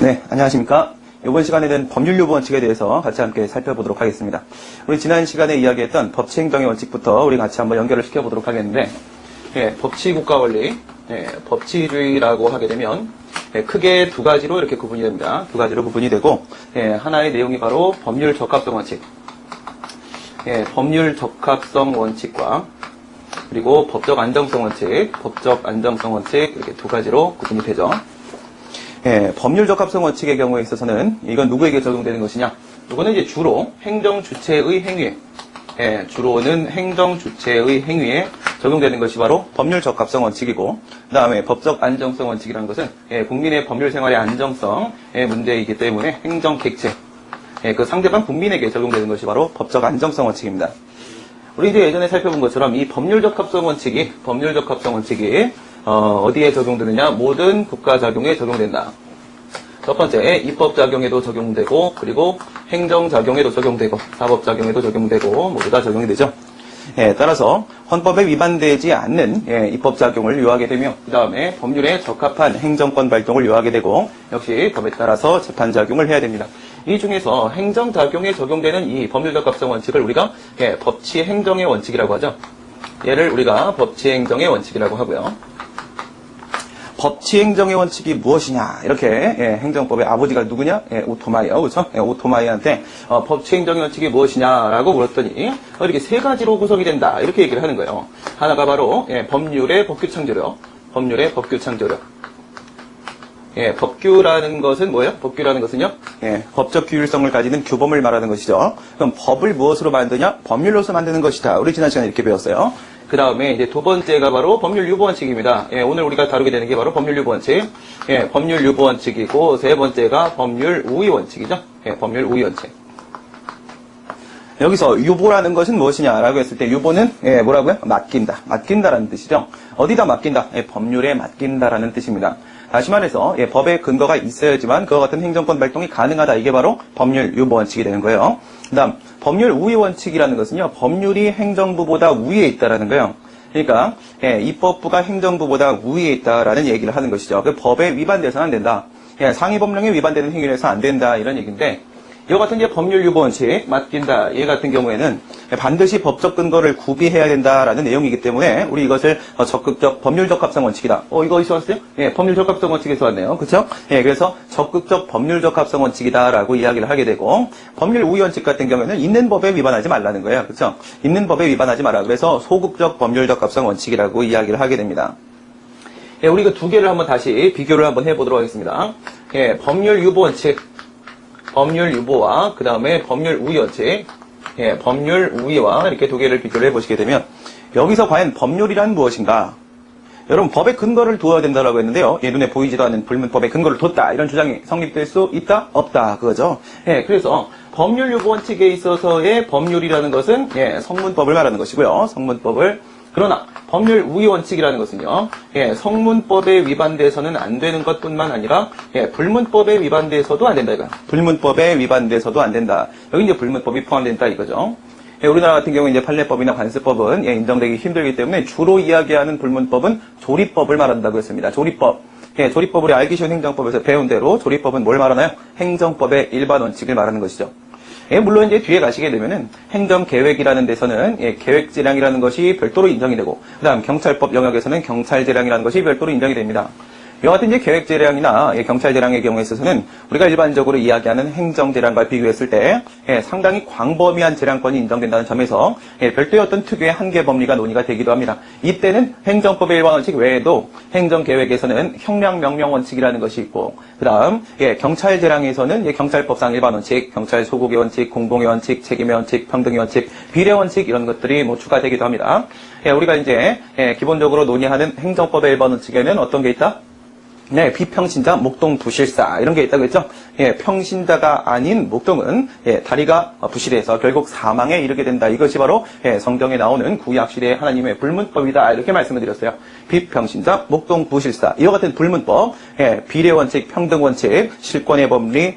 네, 안녕하십니까. 이번 시간에는 법률유보 원칙에 대해서 같이 함께 살펴보도록 하겠습니다. 우리 지난 시간에 이야기했던 법치행정의 원칙부터 우리 같이 한번 연결을 시켜보도록 하겠는데, 법치국가원리, 법치주의라고 하게 되면 크게 두 가지로 이렇게 구분이 됩니다. 두 가지로 구분이 되고, 하나의 내용이 바로 법률 적합성 원칙, 법률 적합성 원칙과 그리고 법적 안정성 원칙, 법적 안정성 원칙 이렇게 두 가지로 구분이 되죠. 법률 적합성 원칙의 경우에 있어서는 이건 누구에게 적용되는 것이냐? 이거는 이제 주로 행정 주체의 행위에, 주로는 행정 주체의 행위에 적용되는 것이 바로 법률 적합성 원칙이고, 그 다음에 법적 안정성 원칙이라는 것은 국민의 법률 생활의 안정성의 문제이기 때문에 행정 객체, 그 상대방 국민에게 적용되는 것이 바로 법적 안정성 원칙입니다. 우리 이제 예전에 살펴본 것처럼 이 법률 적합성 원칙이 어디에 적용되느냐? 모든 국가작용에 적용된다. 첫 번째, 입법작용에도 적용되고, 그리고 행정작용에도 적용되고, 사법작용에도 적용되고, 모두 다 적용이 되죠. 따라서 헌법에 위반되지 않는 입법작용을 요하게 되며, 그 다음에 법률에 적합한 행정권 발동을 요하게 되고, 역시 법에 따라서 재판작용을 해야 됩니다. 이 중에서 행정작용에 적용되는 이 법률 적합성 원칙을 우리가 법치행정의 원칙이라고 하죠. 얘를 우리가 법치행정의 원칙이라고 하고요. 법치행정의 원칙이 무엇이냐? 이렇게 행정법의 아버지가 누구냐? 오토마이어, 그렇죠? 오토마이한테 법치행정의 원칙이 무엇이냐라고 물었더니 이렇게 세 가지로 구성이 된다. 이렇게 얘기를 하는 거예요. 하나가 바로 법률의 법규창조력, 법률의 법규창조력. 법규라는 것은 뭐예요? 법규라는 것은요? 법적 규율성을 가지는 규범을 말하는 것이죠. 그럼 법을 무엇으로 만드냐? 법률로서 만드는 것이다. 우리 지난 시간에 이렇게 배웠어요. 그 다음에 이제 두 번째가 바로 법률유보 원칙입니다. 오늘 우리가 다루게 되는 게 바로 법률유보 원칙. 법률유보 원칙이고, 세 번째가 법률우위 원칙이죠. 법률우위 원칙. 여기서 유보라는 것은 무엇이냐라고 했을 때 유보는 뭐라고요? 맡긴다. 맡긴다라는 뜻이죠. 어디다 맡긴다? 법률에 맡긴다라는 뜻입니다. 다시 말해서 법의 근거가 있어야지만 그와 같은 행정권 발동이 가능하다. 이게 바로 법률 유보 원칙이 되는 거예요. 그 다음 법률 우위 원칙이라는 것은요. 법률이 행정부보다 위에 있다라는 거예요. 그러니까 입법부가 행정부보다 위에 있다라는 얘기를 하는 것이죠. 그 법에 위반돼서는 안 된다. 상위 법령에 위반되는 행위를 해서 안 된다. 이런 얘기인데 이와 같은 이제 법률 유보 원칙, 맡긴다. 얘 같은 경우에는 반드시 법적 근거를 구비해야 된다라는 내용이기 때문에 우리 이것을 적극적 법률 적합성 원칙이다. 이거 어디서 왔어요? 법률 적합성 원칙에서 왔네요. 그렇죠? 그래서 적극적 법률 적합성 원칙이다라고 이야기를 하게 되고 법률 우위 원칙 같은 경우에는 있는 법에 위반하지 말라는 거예요. 그렇죠? 있는 법에 위반하지 마라. 그래서 소극적 법률 적합성 원칙이라고 이야기를 하게 됩니다. 우리 그 두 개를 한번 다시 비교를 한번 해보도록 하겠습니다. 법률 유보 원칙. 법률 유보와 그 다음에 법률 우위 원칙, 법률 우위와 이렇게 두 개를 비교를 해보시게 되면 여기서 과연 법률이란 무엇인가? 여러분 법의 근거를 두어야 된다라고 했는데요. 눈에 보이지도 않는 불문법의 근거를 뒀다. 이런 주장이 성립될 수 있다? 없다. 그거죠. 그래서 법률 유보 원칙에 있어서의 법률이라는 것은 성문법을 말하는 것이고요. 성문법을. 그러나 법률 우위 원칙이라는 것은요. 성문법에 위반돼서는 안 되는 것뿐만 아니라 불문법에 위반돼서도 안 된다. 이거. 불문법에 위반돼서도 안 된다. 여기 이제 불문법이 포함된다 이거죠. 우리나라 같은 경우 이제 판례법이나 관습법은 인정되기 힘들기 때문에 주로 이야기하는 불문법은 조리법을 말한다고 했습니다. 조리법. 조리법 우리 알기 쉬운 행정법에서 배운 대로 조리법은 뭘 말하나요? 행정법의 일반 원칙을 말하는 것이죠. 물론 이제 뒤에 가시게 되면은 행정계획이라는 데서는 계획재량이라는 것이 별도로 인정이 되고, 그 다음 경찰법 영역에서는 경찰재량이라는 것이 별도로 인정이 됩니다. 이와 같은 이제 계획재량이나 경찰재량의 경우에 있어서는 우리가 일반적으로 이야기하는 행정재량과 비교했을 때 상당히 광범위한 재량권이 인정된다는 점에서 별도의 어떤 특유의 한계 범위가 논의가 되기도 합니다. 이때는 행정법의 일반 원칙 외에도 행정계획에서는 형량명령 원칙이라는 것이 있고, 그 다음 경찰재량에서는 경찰법상 일반 원칙, 경찰 소국의 원칙, 공공의 원칙, 책임의 원칙, 평등의 원칙, 비례 원칙 이런 것들이 추가되기도 합니다. 우리가 이제 기본적으로 논의하는 행정법의 일반 원칙에는 어떤 게 있다? 비평신자, 목동 부실사 이런 게 있다고 했죠. 평신자가 아닌 목동은 다리가 부실해서 결국 사망에 이르게 된다. 이것이 바로 성경에 나오는 구약시대의 하나님의 불문법이다. 이렇게 말씀을 드렸어요. 비평신자, 목동 부실사 이와 같은 불문법, 비례원칙, 평등원칙, 실권의 법리,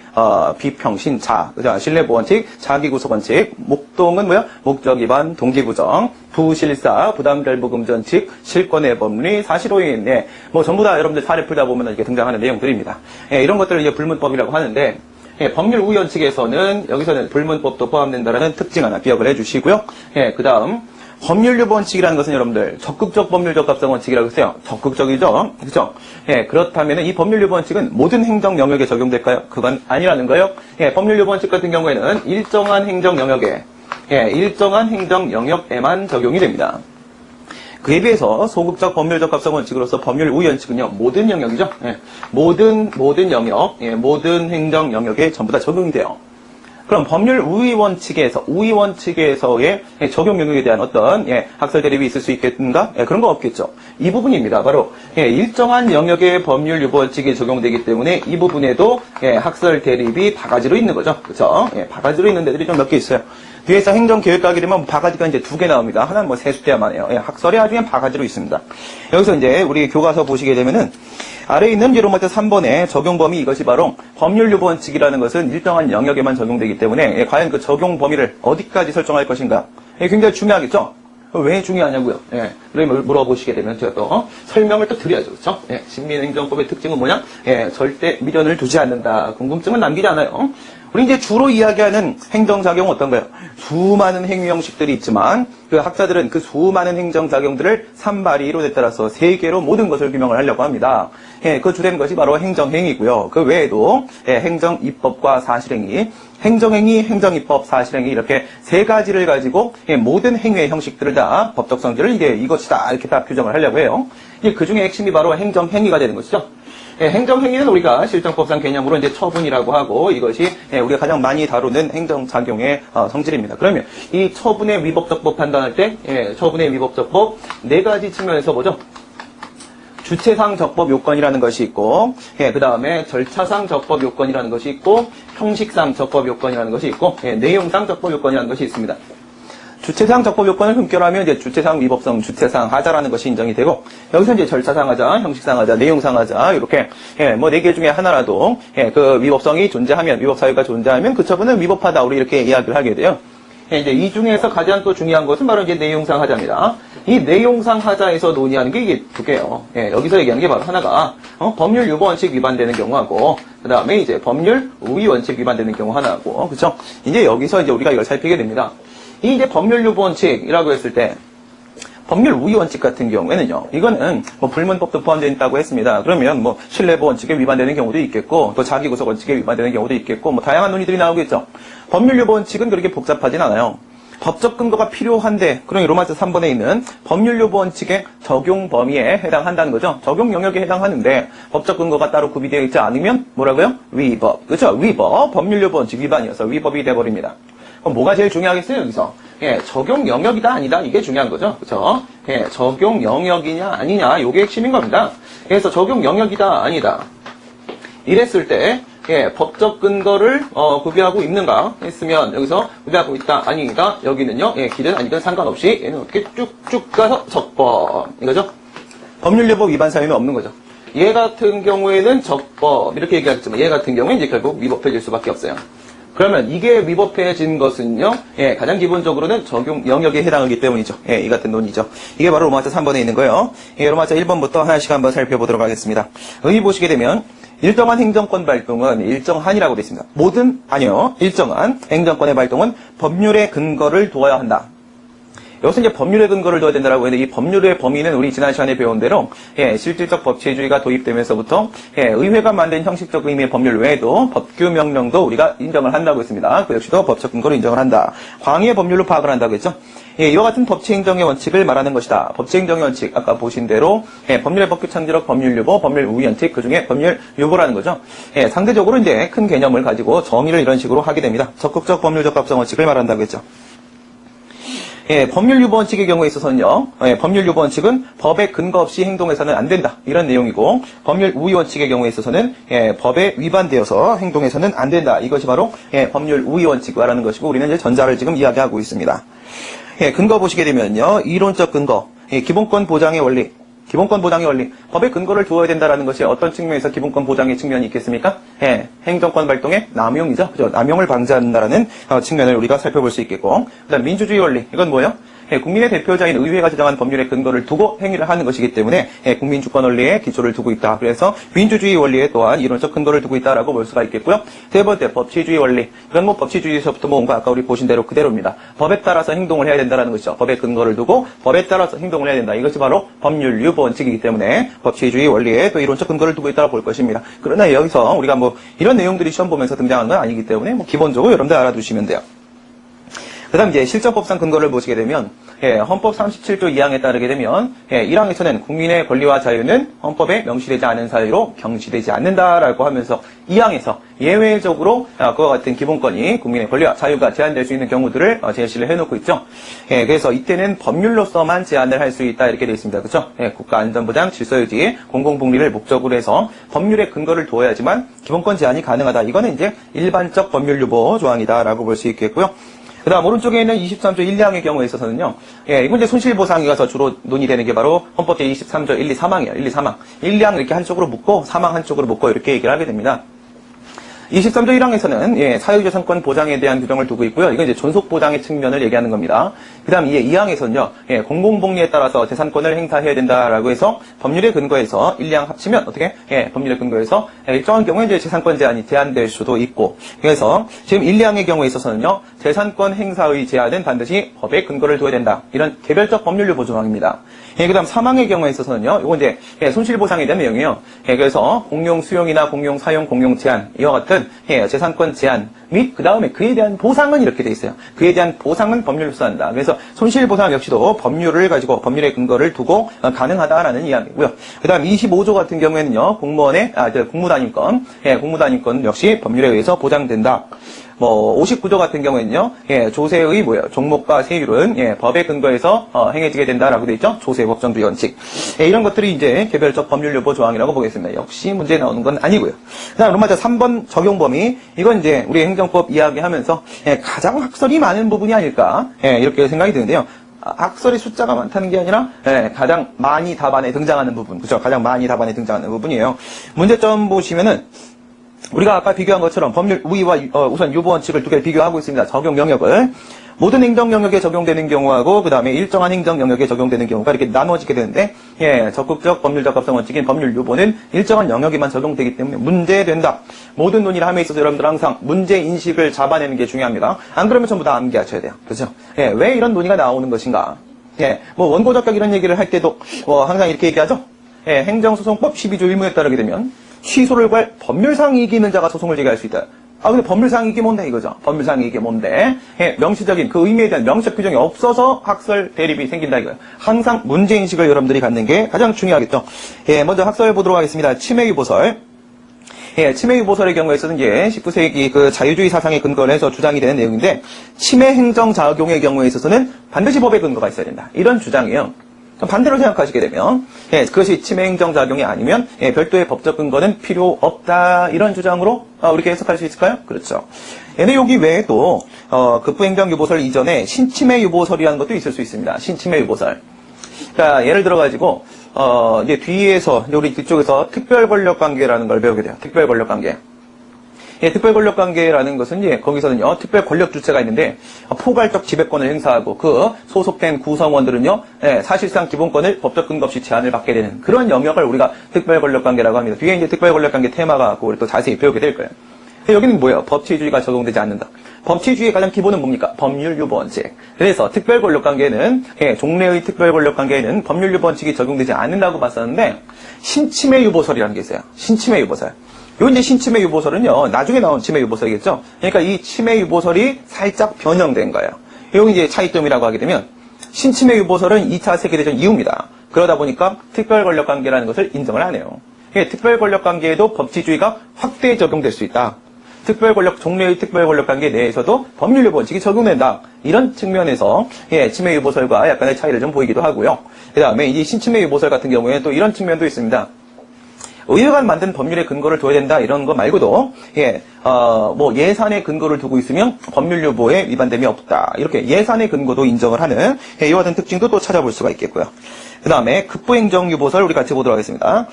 비평신자, 신뢰보원칙, 자기구속원칙, 목동은 뭐야? 목적 위반, 동기부정, 부실사, 부담결부금전칙, 실권의 법리, 사실오인, 뭐 전부 다 여러분들 사례 풀다 보면 이렇게 등장하는 내용들입니다. 이런 것들을 이제 불문법이라고 하는데, 법률 우위 원칙에서는 여기서는 불문법도 포함된다라는 특징 하나 기억을 해주시고요. 그 다음 법률유보 원칙이라는 것은 여러분들 적극적 법률적 합성 원칙이라고 했어요. 적극적이죠, 그렇죠? 그렇다면 이 법률유보 원칙은 모든 행정 영역에 적용될까요? 그건 아니라는 거예요. 법률유보 원칙 같은 경우에는 일정한 행정 영역에 일정한 행정 영역에만 적용이 됩니다. 그에 비해서 소극적 법률적 합성 원칙으로서 법률 우위 원칙은요, 모든 영역이죠. 모든 영역, 모든 행정 영역에 전부 다 적용이 돼요. 그럼 법률 우위 원칙에서의 적용 영역에 대한 어떤 학설 대립이 있을 수 있겠는가? 그런 거 없겠죠. 이 부분입니다. 바로 일정한 영역의 법률 유보 원칙이 적용되기 때문에 이 부분에도 학설 대립이 바가지로 있는 거죠. 그렇죠? 바가지로 있는 데들이 좀 몇 개 있어요. 뒤에서 행정계획 가게 되면 바가지가 이제 2개 나옵니다. 하나는 뭐 세숫대야만 해요. 학설이 아주 그냥 바가지로 있습니다. 여기서 이제 우리 교과서 보시게 되면은 아래에 있는 예로 먼저 3번의 적용 범위 이것이 바로 법률 유보 원칙이라는 것은 일정한 영역에만 적용되기 때문에 과연 그 적용 범위를 어디까지 설정할 것인가? 굉장히 중요하겠죠? 왜 중요하냐고요? 그러면 물어보시게 되면 제가 또 설명을 또 드려야죠. 그렇죠? 신민행정법의 특징은 뭐냐? 절대 미련을 두지 않는다. 궁금증은 남기지 않아요. 우리 이제 주로 이야기하는 행정작용은 어떤가요? 수많은 행위 형식들이 있지만 그 학자들은 그 수많은 행정작용들을 3발의론에 따라서 3개로 모든 것을 규명을 하려고 합니다. 그 주된 것이 바로 행정행위고요. 그 외에도 행정입법과 사실행위, 행정행위, 행정입법, 사실행위 이렇게 3가지를 가지고 모든 행위의 형식들을 다 법적 성질을 이것이다 이렇게 다 규정을 하려고 해요. 그 중에 핵심이 바로 행정행위가 되는 것이죠. 행정행위는 우리가 실정법상 개념으로 이제 처분이라고 하고 이것이 우리가 가장 많이 다루는 행정작용의 성질입니다. 그러면 이 처분의 위법적 법 판단할 때 처분의 위법적 법 4가지 측면에서 보죠. 주체상 적법 요건이라는 것이 있고 그 다음에 절차상 적법 요건이라는 것이 있고 형식상 적법 요건이라는 것이 있고 내용상 적법 요건이라는 것이 있습니다. 주체상 적법 요건을 흠결하면 이제 주체상 위법성, 주체상 하자라는 것이 인정이 되고 여기서 이제 절차상 하자, 형식상 하자, 내용상 하자 이렇게 뭐 4개 중에 하나라도 그 위법성이 존재하면 위법 사유가 존재하면 그 처분은 위법하다 우리 이렇게 이야기를 하게 돼요. 이제 이 중에서 가장 또 중요한 것은 바로 이제 내용상 하자입니다. 이 내용상 하자에서 논의하는 게 이게 2개예요. 여기서 얘기하는 게 바로 하나가 법률 유보 원칙 위반되는 경우하고 그 다음에 이제 법률 우위 원칙 위반되는 경우 하나하고 그렇죠? 이제 여기서 이제 우리가 이걸 살피게 됩니다. 이 이제 법률 유보 원칙이라고 했을 때 법률 우위 원칙 같은 경우에는요, 이거는 뭐 불문법도 포함되어 있다고 했습니다. 그러면 뭐 신뢰보 원칙에 위반되는 경우도 있겠고, 또 자기구속 원칙에 위반되는 경우도 있겠고, 뭐 다양한 논의들이 나오겠죠. 법률 유보 원칙은 그렇게 복잡하진 않아요. 법적 근거가 필요한데, 그럼 로마서 3번에 있는 법률 유보 원칙의 적용 범위에 해당한다는 거죠. 적용 영역에 해당하는데 법적 근거가 따로 구비되어 있지 않으면 뭐라고요? 위법. 그렇죠? 위법. 법률 유보 원칙 위반이어서 위법이 돼버립니다. 그럼 뭐가 제일 중요하겠어요, 여기서? 적용 영역이다, 아니다, 이게 중요한 거죠. 그쵸? 적용 영역이냐, 아니냐, 이게 핵심인 겁니다. 그래서 적용 영역이다, 아니다. 이랬을 때, 법적 근거를, 구비하고 있는가 했으면, 여기서 구비하고 있다, 아니다, 여기는요, 기든 아니든 상관없이, 얘는 어떻게 쭉쭉 가서 적법. 이거죠? 법률유법 위반 사유는 없는 거죠. 얘 같은 경우에는 적법, 이렇게 얘기하겠지만, 얘 같은 경우에 이제 결국 위법해질 수밖에 없어요. 그러면 이게 위법해진 것은요, 가장 기본적으로는 적용 영역에 해당하기 때문이죠. 이 같은 논의죠. 이게 바로 로마서 3번에 있는 거예요. 로마서 1번부터 하나씩 한번 살펴보도록 하겠습니다. 여기 보시게 되면 일정한 행정권 발동은 일정한이라고 되어 있습니다. 아니요. 일정한 행정권의 발동은 법률의 근거를 두어야 한다. 여기서 이제 법률의 근거를 둬야 된다라고 했는데 이 법률의 범위는 우리 지난 시간에 배운 대로 실질적 법치주의가 도입되면서부터 의회가 만든 형식적 의미의 법률 외에도 법규 명령도 우리가 인정을 한다고 했습니다. 그 역시도 법적 근거로 인정을 한다. 광의의 법률로 파악을 한다고 했죠. 이와 같은 법치행정의 원칙을 말하는 것이다. 법치행정의 원칙 아까 보신 대로 법률의 법규 창조력, 법률 유보, 법률 우위 원칙 그중에 법률 유보라는 거죠. 상대적으로 이제 큰 개념을 가지고 정의를 이런 식으로 하게 됩니다. 적극적 법률적 합성 원칙을 말한다고 했죠. 법률 유보 원칙의 경우에 있어서는요, 법률 유보 원칙은 법에 근거 없이 행동해서는 안 된다. 이런 내용이고, 법률 우위 원칙의 경우에 있어서는 법에 위반되어서 행동해서는 안 된다. 이것이 바로 법률 우위 원칙이라는 것이고, 우리는 이제 전자를 지금 이야기하고 있습니다. 근거 보시게 되면요, 이론적 근거, 기본권 보장의 원리, 기본권 보장의 원리, 법에 근거를 두어야 된다는 것이 어떤 측면에서 기본권 보장의 측면이 있겠습니까? 행정권 발동의 남용이죠. 그죠? 남용을 방지한다는 측면을 우리가 살펴볼 수 있겠고, 그다음 민주주의 원리, 이건 뭐예요? 국민의 대표자인 의회가 제정한 법률의 근거를 두고 행위를 하는 것이기 때문에 국민주권 원리에 기초를 두고 있다. 그래서 민주주의 원리에 또한 이론적 근거를 두고 있다라고 볼 수가 있겠고요. 세 번째, 법치주의 원리. 이건 뭐 법치주의에서부터 뭔가 아까 우리 보신 대로 그대로입니다. 법에 따라서 행동을 해야 된다는 것이죠. 법의 근거를 두고 법에 따라서 행동을 해야 된다. 이것이 바로 법률 유보 원칙이기 때문에 법치주의 원리에 또 이론적 근거를 두고 있다고 볼 것입니다. 그러나 여기서 우리가 뭐 이런 내용들이 시험 보면서 등장하는 건 아니기 때문에 뭐 기본적으로 여러분들 알아두시면 돼요. 그 다음 이제 실정법상 근거를 보시게 되면, 헌법 37조 2항에 따르게 되면, 1항에서는 국민의 권리와 자유는 헌법에 명시되지 않은 사유로 경시되지 않는다라고 하면서 2항에서 예외적으로 그와 같은 기본권이 국민의 권리와 자유가 제한될 수 있는 경우들을 제시를 해놓고 있죠. 그래서 이때는 법률로서만 제한을 할 수 있다 이렇게 되어 있습니다. 그렇죠? 국가안전보장, 질서유지, 공공복리를 목적으로 해서 법률의 근거를 두어야지만 기본권 제한이 가능하다. 이거는 이제 일반적 법률유보 조항이다라고 볼 수 있겠고요. 그 다음 오른쪽에 있는 23조 1, 2항의 경우에 있어서는요. 이건 이제 손실보상이가서 주로 논의되는 게 바로 헌법 제23조 1, 2, 3항이에요. 1, 2, 3항. 1, 2항 이렇게 한쪽으로 묶고 3항 한쪽으로 묶고 이렇게 얘기를 하게 됩니다. 23조 1항에서는 사유재산권 보장에 대한 규정을 두고 있고요. 이건 이제 존속보장의 측면을 얘기하는 겁니다. 그 다음 2항에서는요. 공공복리에 따라서 재산권을 행사해야 된다라고 해서 법률의 근거에서 1, 2항 합치면 어떻게? 법률의 근거에서 일정한 경우에 이제 재산권 제한이 제한될 수도 있고 그래서 지금 1, 2항의 경우에 있어서는요. 재산권 행사의 제한은 반드시 법의 근거를 둬야 된다. 이런 개별적 법률유보 조항입니다. 그 다음 3항의 경우에 있어서는요. 이건 이제 손실보상에 대한 내용이에요. 그래서 공용 수용이나 공용 사용, 공용 제한 이와 같은 재산권 제한 및 그 다음에 그에 대한 보상은 이렇게 돼 있어요. 그에 대한 보상은 법률로서 한다. 그래서 손실보상 역시도 법률을 가지고 법률의 근거를 두고 가능하다라는 이야기고요. 그 다음 25조 같은 경우에는요. 공무원의 공무단임권, 공무단임권 역시 법률에 의해서 보장된다. 59조 같은 경우에는요, 조세의 종목과 세율은 법의 근거에서 행해지게 된다라고 되어 있죠. 조세 법정주의 원칙. 이런 것들이 이제 개별적 법률유보 조항이라고 보겠습니다. 역시 문제 나오는 건 아니고요. 그다음 로마자 3번 적용 범위. 이건 이제 우리 행정법 이야기하면서 가장 학설이 많은 부분이 아닐까 이렇게 생각이 드는데요. 학설의 숫자가 많다는 게 아니라 가장 많이 답안에 등장하는 부분, 그렇죠? 가장 많이 답안에 등장하는 부분이에요. 문제점 보시면은. 우리가 아까 비교한 것처럼 법률 우위와 우선 유보 원칙을 두 개를 비교하고 있습니다. 적용 영역을. 모든 행정 영역에 적용되는 경우하고 그다음에 일정한 행정 영역에 적용되는 경우가 이렇게 나눠지게 되는데 적극적 법률 적합성 원칙인 법률 유보는 일정한 영역에만 적용되기 때문에 문제된다. 모든 논의를 함에 있어서 여러분들 항상 문제 인식을 잡아내는 게 중요합니다. 안 그러면 전부 다 암기하셔야 돼요. 그렇죠? 왜 이런 논의가 나오는 것인가? 원고 적격 이런 얘기를 할 때도 항상 이렇게 얘기하죠. 행정소송법 12조 1무에 따르게 되면 취소를 구할 법률상 이익이 있는 자가 소송을 제기할 수 있다. 근데 법률상 이익이 뭔데 이거죠? 법률상 이익이 뭔데? 명시적인 그 의미에 대한 명시적 규정이 없어서 학설 대립이 생긴다 이거예요. 항상 문제인식을 여러분들이 갖는 게 가장 중요하겠죠. 먼저 학설 보도록 하겠습니다. 치매유보설. 치매유보설의 경우에서는 이제 19세기 그 자유주의 사상에 근거를 해서 주장이 되는 내용인데 치매 행정 작용의 경우에 있어서는 반드시 법의 근거가 있어야 된다. 이런 주장이에요. 반대로 생각하시게 되면 그것이 치매 행정작용이 아니면 별도의 법적 근거는 필요 없다 이런 주장으로 우리가 해석할 수 있을까요? 그렇죠. 얘네 여기 외에도 급부행정유보설 이전에 신치매유보설이라는 것도 있을 수 있습니다. 신치매유보설. 그러니까 예를 들어가지고 이제 뒤에서 우리 뒤쪽에서 특별권력관계라는 걸 배우게 돼요. 특별권력관계. 특별권력관계라는 것은 이제 거기서는요 특별권력주체가 있는데 포괄적 지배권을 행사하고 그 소속된 구성원들은요 사실상 기본권을 법적 근거 없이 제한을 받게 되는 그런 영역을 우리가 특별권력관계라고 합니다. 뒤에 이제 특별권력관계 테마가 우리 또 자세히 배우게 될 거예요. 여기는 뭐예요? 법치주의가 적용되지 않는다. 법치주의의 가장 기본은 뭡니까? 법률유보 원칙. 그래서 특별권력관계는 종래의 특별권력관계에는 법률유보 원칙이 적용되지 않는다고 봤었는데 신치매유보설이라는 게 있어요. 신치매유보설. 요 이제 신치매유보설은요 나중에 나온 치매유보설이겠죠. 그러니까 이 치매유보설이 살짝 변형된 거예요. 여기 이제 차이점이라고 하게 되면 신치매유보설은 2차 세계대전 이후입니다. 그러다 보니까 특별권력관계라는 것을 인정을 안 해요. 특별권력관계에도 법치주의가 확대 적용될 수 있다. 종래의 특별권력관계 내에서도 법률유보 원칙이 적용된다. 이런 측면에서 치매유보설과 약간의 차이를 좀 보이기도 하고요. 그 다음에 이 신치매유보설 같은 경우에는 또 이런 측면도 있습니다. 의회가 만든 법률의 근거를 둬야 된다 이런 거 말고도 예산의 근거를 두고 있으면 법률유보에 위반됨이 없다. 이렇게 예산의 근거도 인정을 하는 이와 같은 특징도 또 찾아볼 수가 있겠고요. 그 다음에 급부행정유보설 우리 같이 보도록 하겠습니다.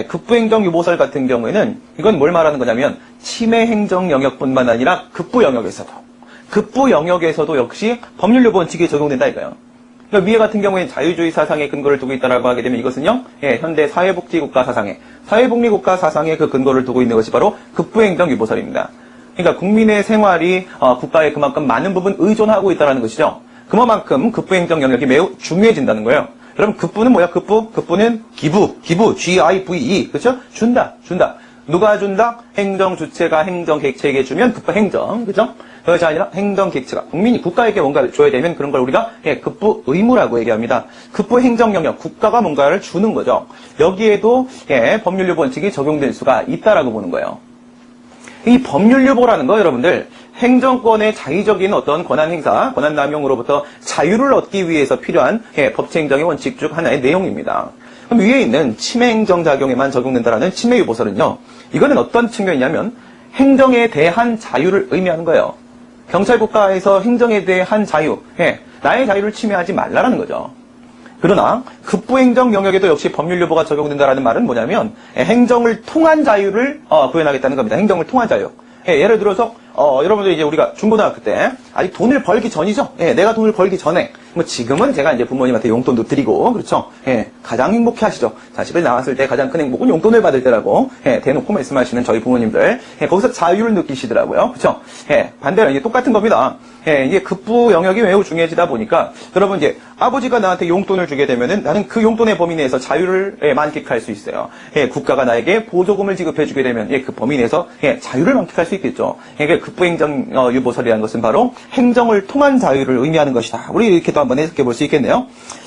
급부행정유보설 같은 경우에는 이건 뭘 말하는 거냐면 치매행정 영역뿐만 아니라 급부 영역에서도 역시 법률유보 원칙이 적용된다 이거예요. 그러니까 위에 같은 경우에는 자유주의 사상에 근거를 두고 있다라고 하게 되면 이것은요, 현대 사회복지국가 사회복리국가 사상에 그 근거를 두고 있는 것이 바로 급부행정유보설입니다. 그러니까 국민의 생활이 국가에 그만큼 많은 부분 의존하고 있다는 것이죠. 그만큼 급부행정 영역이 매우 중요해진다는 거예요. 그럼 급부는 뭐야? 급부는 기부, G-I-V-E. 그렇죠? 준다. 누가 준다? 행정 주체가 행정 객체에게 주면 급부 행정. 그죠? 그것이 아니라 행정 객체가 국민이 국가에게 뭔가를 줘야 되면 그런 걸 우리가 급부 의무라고 얘기합니다. 급부 행정 영역, 국가가 뭔가를 주는 거죠. 여기에도 법률유보 원칙이 적용될 수가 있다라고 보는 거예요. 이 법률유보라는 거 여러분들 행정권의 자의적인 어떤 권한 행사, 권한 남용으로부터 자유를 얻기 위해서 필요한 법치행정의 원칙 중 하나의 내용입니다. 그럼 위에 있는 침해행정작용에만 적용된다라는 침해유보설은요. 이거는 어떤 측면이냐면 행정에 대한 자유를 의미하는 거예요. 경찰국가에서 행정에 대한 자유, 나의 자유를 침해하지 말라라는 거죠. 그러나 급부행정 영역에도 역시 법률유보가 적용된다라는 말은 뭐냐면 행정을 통한 자유를 구현하겠다는 겁니다. 행정을 통한 자유. 예를 들어서 여러분들 이제 우리가 중고등학교 때 아직 돈을 벌기 전이죠. 내가 돈을 벌기 전에 뭐 지금은 제가 이제 부모님한테 용돈도 드리고 그렇죠. 가장 행복해 하시죠. 자식을 낳았을 때 가장 큰 행복은 용돈을 받을 때라고 대놓고 말씀하시는 저희 부모님들 거기서 자유를 느끼시더라고요. 그렇죠. 반대로 이제 똑같은 겁니다. 이게 급부 영역이 매우 중요해지다 보니까 여러분 이제 아버지가 나한테 용돈을 주게 되면은 나는 그 용돈의 범위 내에서 자유를 만끽할 수 있어요. 국가가 나에게 보조금을 지급해 주게 되면 그 범위 내에서 자유를 만끽할 수 있겠죠. 그러니까 급부행정 유보설이라는 것은 바로 행정을 통한 자유를 의미하는 것이다. 우리 이렇게 또 한번 해석해 볼 수 있겠네요.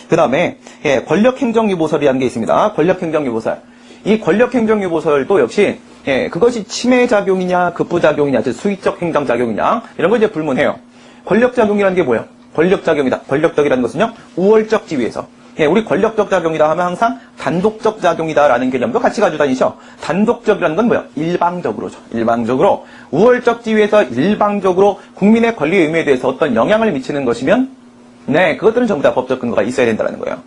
그 다음에 권력행정유보설이라는 게 있습니다. 권력행정유보설. 이 권력행정유보설도 역시 그것이 침해작용이냐 급부작용이냐 즉 수위적 행정작용이냐 이런 거 이제 불문해요. 권력작용이라는 게 뭐예요? 권력작용이다. 권력적이라는 것은요 우월적 지위에서 우리 권력적 작용이다 하면 항상 단독적 작용이다라는 개념도 같이 가지고 다니죠. 단독적이라는 건 뭐예요? 일방적으로죠. 일방적으로 우월적 지위에서 일방적으로 국민의 권리 의무에 대해서 어떤 영향을 미치는 것이면 그것들은 전부 다 법적 근거가 있어야 된다는 거예요.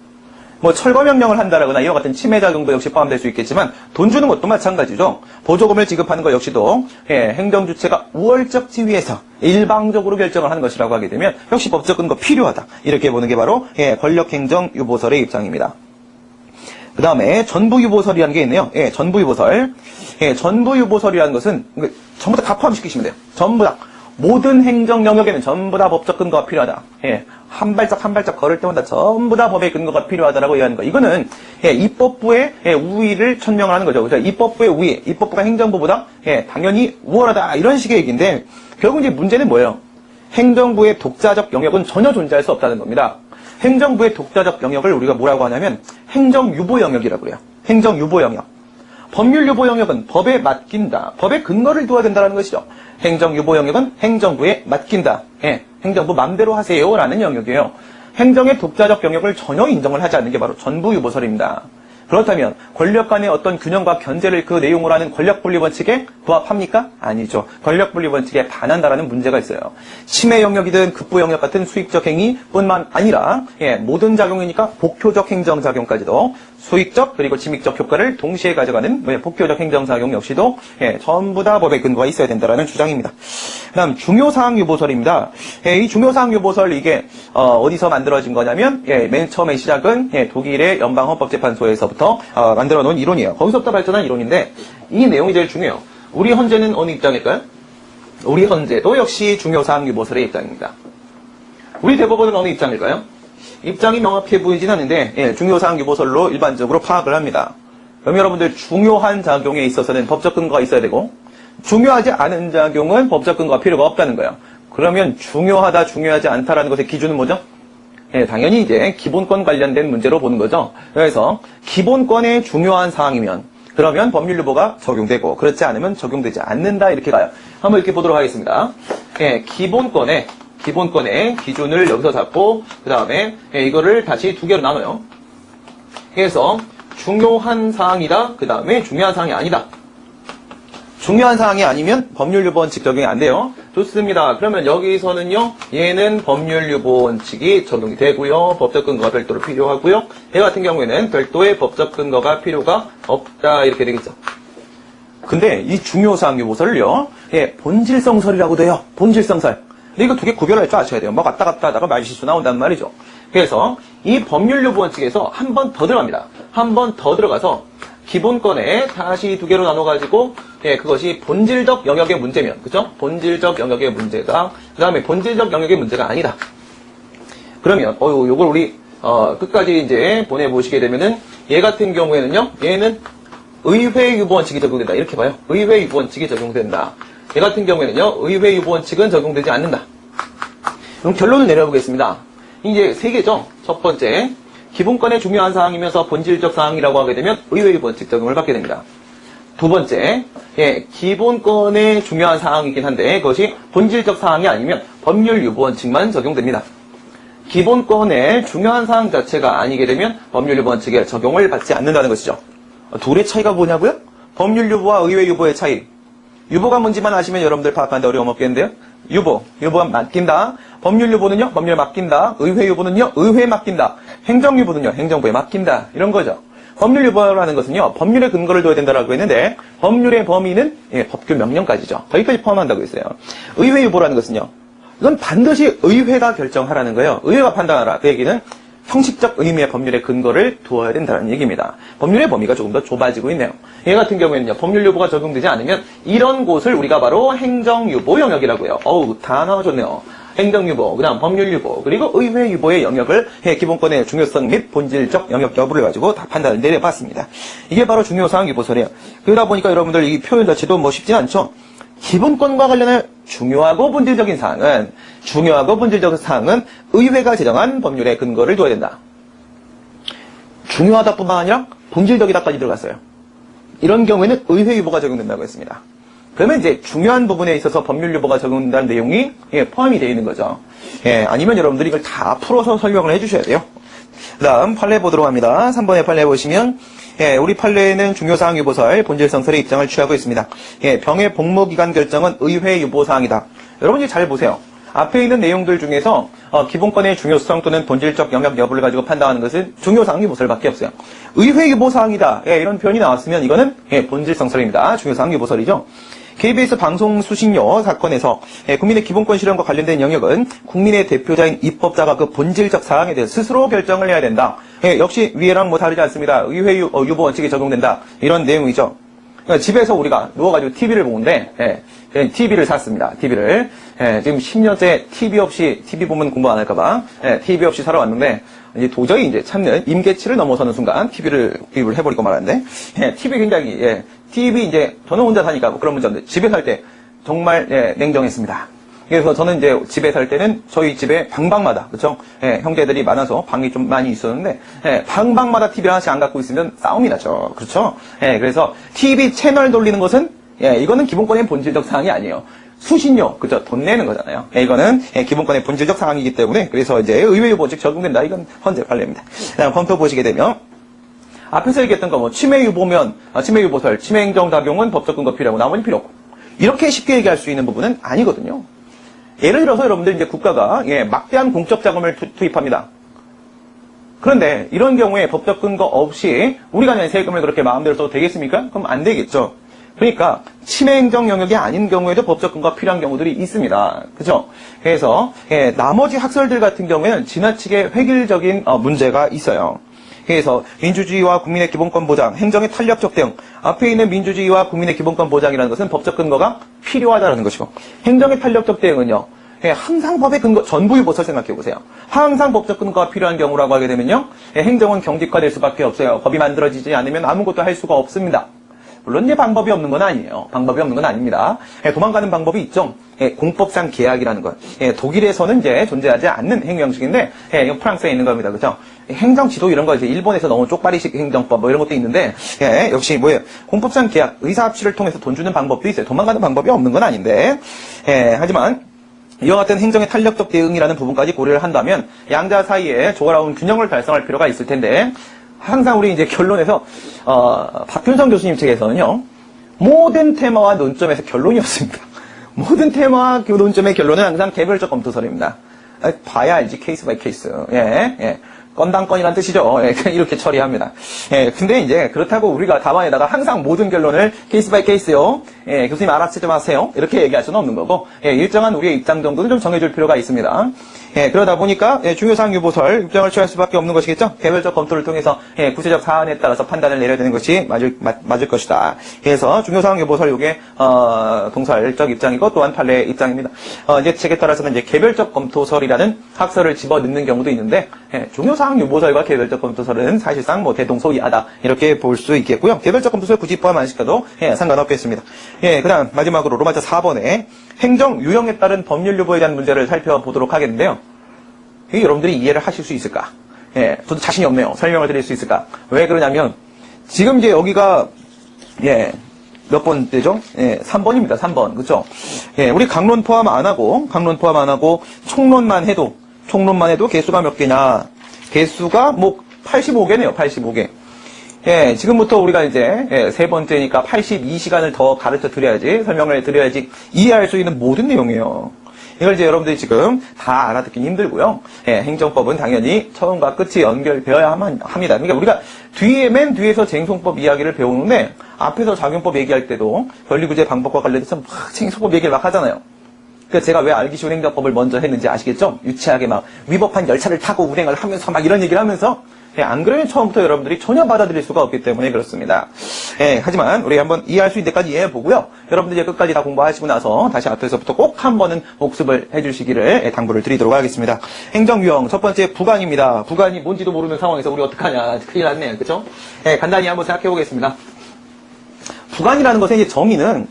뭐 철거명령을 한다라거나 이와 같은 침해작용도 역시 포함될 수 있겠지만 돈 주는 것도 마찬가지죠. 보조금을 지급하는 것 역시도 행정주체가 우월적 지위에서 일방적으로 결정을 하는 것이라고 하게 되면 역시 법적 근거 필요하다. 이렇게 보는 게 바로 권력행정유보설의 입장입니다. 그 다음에 전부유보설이라는 게 있네요. 전부유보설. 전부유보설이라는 것은 전부 다 포함시키시면 돼요. 전부 다. 모든 행정 영역에는 전부 다 법적 근거가 필요하다. 한 발짝 걸을 때마다 전부 다 법의 근거가 필요하다라고 얘기하는 거. 이거는 입법부의 우위를 천명을 하는 거죠. 그렇죠? 입법부의 우위, 입법부가 행정부보다 당연히 우월하다 이런 식의 얘기인데 결국 이제 문제는 뭐예요? 행정부의 독자적 영역은 전혀 존재할 수 없다는 겁니다. 행정부의 독자적 영역을 우리가 뭐라고 하냐면 행정유보 영역이라고 해요. 행정유보 영역. 법률유보 영역은 법에 맡긴다. 법의 근거를 두어야 된다는 것이죠. 행정유보 영역은 행정부에 맡긴다. 행정부 맘대로 하세요라는 영역이에요. 행정의 독자적 영역을 전혀 인정을 하지 않는 게 바로 전부유보설입니다. 그렇다면 권력 간의 어떤 균형과 견제를 그 내용으로 하는 권력분리 원칙에 부합합니까? 아니죠. 권력분리 원칙에 반한다라는 문제가 있어요. 침해 영역이든 급부 영역 같은 수익적 행위뿐만 아니라 모든 작용이니까 복효적 행정작용까지도 수익적 그리고 침익적 효과를 동시에 가져가는 복효적 행정작용 역시도 전부 다 법의 근거가 있어야 된다라는 주장입니다. 그다음 중요사항 유보설입니다. 이 중요사항 유보설 이게 어디서 만들어진 거냐면 맨 처음에 시작은 독일의 연방헌법재판소에서부터 만들어 놓은 이론이에요. 거기서부터 발전한 이론인데 이 내용이 제일 중요해요. 우리 헌재는 어느 입장일까요? 우리 헌재도 역시 중요사항 유보설의 입장입니다. 우리 대법원은 어느 입장일까요? 입장이 명확해 보이진 않는데 중요사항 유보설로 일반적으로 파악을 합니다. 그럼 여러분들 중요한 작용에 있어서는 법적 근거가 있어야 되고 중요하지 않은 작용은 법적 근거가 필요가 없다는 거예요. 그러면 중요하다, 중요하지 않다라는 것의 기준은 뭐죠? 당연히 이제 기본권 관련된 문제로 보는 거죠. 그래서 기본권의 중요한 사항이면 그러면 법률유보가 적용되고 그렇지 않으면 적용되지 않는다 이렇게 가요. 한번 이렇게 보도록 하겠습니다. 기본권의 기준을 여기서 잡고 그 다음에 이거를 다시 두 개로 나눠요. 그래서 중요한 사항이다. 그 다음에 중요한 사항이 아니다. 중요한 사항이 아니면 법률유보 원칙 적용이 안 돼요. 좋습니다. 그러면 여기서는요. 얘는 법률유보 원칙이 적용이 되고요. 법적 근거가 별도로 필요하고요. 얘 같은 경우에는 별도의 법적 근거가 필요가 없다. 이렇게 되겠죠. 근데 이 중요사항 유보설을요. 본질성설이라고 돼요. 본질성설. 근데 이거 두 개 구별할 줄 아셔야 돼요. 막 왔다 갔다 하다가 말실수 나온단 말이죠. 그래서 이 법률요부 원칙에서 한 번 더 들어갑니다. 한 번 더 들어가서 기본권에 다시 두 개로 나눠가지고, 예, 그것이 본질적 영역의 문제면, 그죠? 본질적 영역의 문제가, 그 다음에 본질적 영역의 문제가 아니다. 그러면, 요걸 우리, 끝까지 이제 보내보시게 되면은, 얘 같은 경우에는요, 얘는 의회 유보 원칙이 적용된다. 이렇게 봐요. 의회 유보 원칙이 적용된다. 얘 같은 경우에는요, 의회 유보 원칙은 적용되지 않는다. 그럼 결론을 내려보겠습니다. 이제 세 개죠. 첫 번째, 기본권의 중요한 사항이면서 본질적 사항이라고 하게 되면 의회 유보 원칙 적용을 받게 됩니다. 두 번째, 예, 기본권의 중요한 사항이긴 한데 그것이 본질적 사항이 아니면 법률 유보 원칙만 적용됩니다. 기본권의 중요한 사항 자체가 아니게 되면 법률 유보 원칙에 적용을 받지 않는다는 것이죠. 둘의 차이가 뭐냐고요? 법률 유보와 의회 유보의 차이. 유보가 뭔지만 아시면 여러분들 파악하는데 어려움 없겠는데요. 유보가 맡긴다. 법률 유보는요, 법률에 맡긴다. 의회 유보는요, 의회에 맡긴다. 행정 유보는요, 행정부에 맡긴다. 이런 거죠. 법률 유보라는 것은요, 법률에 근거를 둬야 된다라고 했는데, 법률의 범위는 예, 법규 명령까지죠. 거기까지 포함한다고 했어요. 의회 유보라는 것은요, 이건 반드시 의회가 결정하라는 거예요. 의회가 판단하라. 그 얘기는 형식적 의미의 법률의 근거를 두어야 된다는 얘기입니다. 법률의 범위가 조금 더 좁아지고 있네요. 얘 같은 경우에는요, 법률 유보가 적용되지 않으면 이런 곳을 우리가 바로 행정유보 영역이라고요. 어우, 단어 좋네요. 행정유보, 그 다음 법률유보, 그리고 의회유보의 영역을 기본권의 중요성 및 본질적 영역 여부를 가지고 다 판단을 내려봤습니다. 이게 바로 중요사항 유보설이에요. 그러다 보니까 여러분들 이 표현 자체도 뭐 쉽지 않죠? 기본권과 관련해 중요하고 본질적인 사항은 의회가 제정한 법률의 근거를 둬야 된다. 중요하다 뿐만 아니라 본질적이다까지 들어갔어요. 이런 경우에는 의회 유보가 적용된다고 했습니다. 그러면 이제 중요한 부분에 있어서 법률 유보가 적용된다는 내용이 포함이 되어 있는 거죠. 아니면 여러분들이 이걸 다 풀어서 설명을 해주셔야 돼요. 그 다음 판례 보도록 합니다. 3번의 판례 보시면 우리 판례에는 중요사항 유보설, 본질성설의 입장을 취하고 있습니다. 병의 복무기간 결정은 의회 유보사항이다. 여러분 이제 잘 보세요. 앞에 있는 내용들 중에서 기본권의 중요성 또는 본질적 영역 여부를 가지고 판단하는 것은 중요사항 유보설밖에 없어요. 의회 유보사항이다. 이런 표현이 나왔으면 이거는 본질성설입니다. 중요사항 유보설이죠. KBS 방송 수신료 사건에서 국민의 기본권 실현과 관련된 영역은 국민의 대표자인 입법자가 그 본질적 사항에 대해서 스스로 결정을 해야 된다. 역시 위에랑 뭐 다르지 않습니다. 의회 유보 원칙이 적용된다. 이런 내용이죠. 그러니까 집에서 우리가 누워가지고 TV를 보는데 TV를 샀습니다. TV를 지금 10년째 TV 보면 공부 안 할까봐 TV 없이 살아왔는데 이제 도저히 이제 참는 임계치를 넘어서는 순간 TV를 구입을 해버리고 말았는데 TV 굉장히 TV 이제 저는 혼자 사니까 뭐 그런 문제 없는데 집에 살 때 정말 냉정했습니다. 그래서 저는 이제 집에 살 때는 저희 집에 방마다 그렇죠? 형제들이 많아서 방이 좀 많이 있었는데 방마다 TV 하나씩 안 갖고 있으면 싸움이 나죠. 그렇죠? 그래서 TV 채널 돌리는 것은 이거는 기본권의 본질적 사항이 아니에요. 수신료, 그죠? 돈 내는 거잖아요. 이거는 기본권의 본질적 사항이기 때문에 그래서 이제 의회 유보 원칙 적용된다. 이건 헌재 판례입니다. 다음 검토 보시게 되면 앞에서 얘기했던 거 뭐 침해 유보면 침해 유보설, 침해 행정 작용은 법적 근거 필요하고 나머지 필요 없고 이렇게 쉽게 얘기할 수 있는 부분은 아니거든요. 예를 들어서 여러분들 이제 국가가 막대한 공적 자금을 투입합니다. 그런데 이런 경우에 법적 근거 없이 우리가 낸 세금을 그렇게 마음대로 써도 되겠습니까? 그럼 안 되겠죠. 그러니까 침해 행정 영역이 아닌 경우에도 법적 근거가 필요한 경우들이 있습니다. 그죠? 그래서 나머지 학설들 같은 경우에는 지나치게 획일적인 문제가 있어요. 그래서 민주주의와 국민의 기본권 보장, 행정의 탄력적 대응, 앞에 있는 민주주의와 국민의 기본권 보장이라는 것은 법적 근거가 필요하다는 것이고 행정의 탄력적 대응은요. 항상 법의 근거, 전부 유보설 생각해보세요. 항상 법적 근거가 필요한 경우라고 하게 되면요. 행정은 경직화될 수밖에 없어요. 법이 만들어지지 않으면 아무것도 할 수가 없습니다. 물론 이제 방법이 없는 건 아니에요. 방법이 없는 건 아닙니다. 도망가는 방법이 있죠. 공법상 계약이라는 것. 독일에서는 이제 존재하지 않는 행위형식인데 프랑스에 있는 겁니다. 그죠? 행정지도 이런 거 이제 일본에서 너무 쪽발이식 행정법 뭐 이런 것도 있는데 역시 뭐예요? 공법상 계약, 의사합치를 통해서 돈 주는 방법도 있어요. 도망가는 방법이 없는 건 아닌데 하지만 이와 같은 행정의 탄력적 대응이라는 부분까지 고려를 한다면 양자 사이에 조화로운 균형을 달성할 필요가 있을 텐데 항상 우리 이제 결론에서 박균성 교수님 책에서는요 모든 테마와 논점에서 결론이 없습니다. 모든 테마와 그 논점의 결론은 항상 개별적 검토설입니다. 봐야 알지 케이스 바이 케이스. 건당건이란 뜻이죠. 이렇게 처리합니다. 근데 이제 그렇다고 우리가 답안에다가 항상 모든 결론을 케이스 바이 케이스요. 교수님 알아채지 마세요. 이렇게 얘기할 수는 없는 거고, 일정한 우리의 입장 정도는 좀 정해줄 필요가 있습니다. 그러다 보니까 중요사항 유보설 입장을 취할 수밖에 없는 것이겠죠. 개별적 검토를 통해서 구체적 사안에 따라서 판단을 내려야 되는 것이 맞을 것이다. 그래서 중요사항 유보설 이게 동설적 입장이고 또한 판례의 입장입니다. 이제 책에 따라서는 이제 개별적 검토설이라는 학설을 집어넣는 경우도 있는데 중요사항 유보설과 개별적 검토설은 사실상 뭐 대동소이하다 이렇게 볼 수 있겠고요. 개별적 검토설 굳이 포함 안 시켜도 상관없겠습니다. 그다음 마지막으로 로마자 4번에 행정 유형에 따른 법률 유보에 대한 문제를 살펴보도록 하겠는데요. 여러분들이 이해를 하실 수 있을까? 저도 자신이 없네요. 설명을 드릴 수 있을까? 왜 그러냐면 지금 이제 여기가 몇 번째죠? 3번입니다. 3번. 그렇죠? 우리 강론 포함 안 하고 총론만 해도 개수가 몇 개냐? 개수가 뭐 85개네요. 85개. 지금부터 우리가 이제 세 번째니까 82시간을 더 가르쳐 드려야지, 설명을 드려야지 이해할 수 있는 모든 내용이에요. 이걸 이제 여러분들이 지금 다 알아듣긴 힘들고요. 행정법은 당연히 처음과 끝이 연결되어야 합니다. 그러니까 우리가 맨 뒤에서 쟁송법 이야기를 배우는데 앞에서 작용법 얘기할 때도 권리구제 방법과 관련해서 막 쟁송법 얘기를 막 하잖아요. 그래서 제가 왜 알기 쉬운 행정법을 먼저 했는지 아시겠죠? 유치하게 막 위법한 열차를 타고 운행을 하면서 막 이런 얘기를 하면서 안 그러면 처음부터 여러분들이 전혀 받아들일 수가 없기 때문에 그렇습니다. 하지만 우리 한번 이해할 수 있는 데까지 이해해보고요. 여러분들이 끝까지 다 공부하시고 나서 다시 앞에서부터 꼭 한 번은 복습을 해주시기를 당부를 드리도록 하겠습니다. 행정유형 첫 번째 부관입니다. 부관이 뭔지도 모르는 상황에서 우리 어떡하냐. 큰일 났네요. 그렇죠? 간단히 한번 생각해보겠습니다. 부관이라는 것의 이제 정의는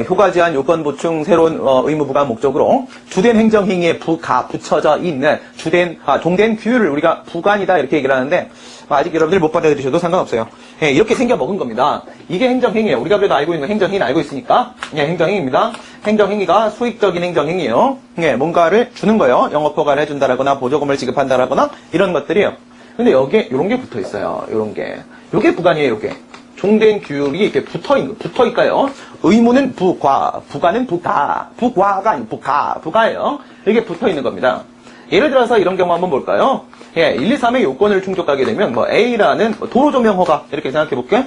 효과 제한, 요건 보충, 새로운 의무 부과 목적으로 주된 행정행위에 붙여져 있는 종된 규율을 우리가 부관이다 이렇게 얘기를 하는데 아직 여러분들이 못 받아들이셔도 상관없어요. 이렇게 생겨 먹은 겁니다. 이게 행정행위예요. 우리가 그래도 알고 있는 거 행정행위는 알고 있으니까 행정행위입니다. 행정행위가 수익적인 행정행위예요. 뭔가를 주는 거예요. 영업 허가를 해준다라거나 보조금을 지급한다라거나 이런 것들이에요. 근데 여기에 이런 게 붙어 있어요. 이런 게. 요게 부관이에요. 요게. 종된 규율이 이렇게 붙어있까요? 의무는 부과, 부가는 부가, 부과가 아니고 부가예요. 이게 붙어있는 겁니다. 예를 들어서 이런 경우 한번 볼까요? 1, 2, 3의 요건을 충족하게 되면 A라는 도로조명허가 이렇게 생각해 볼게요.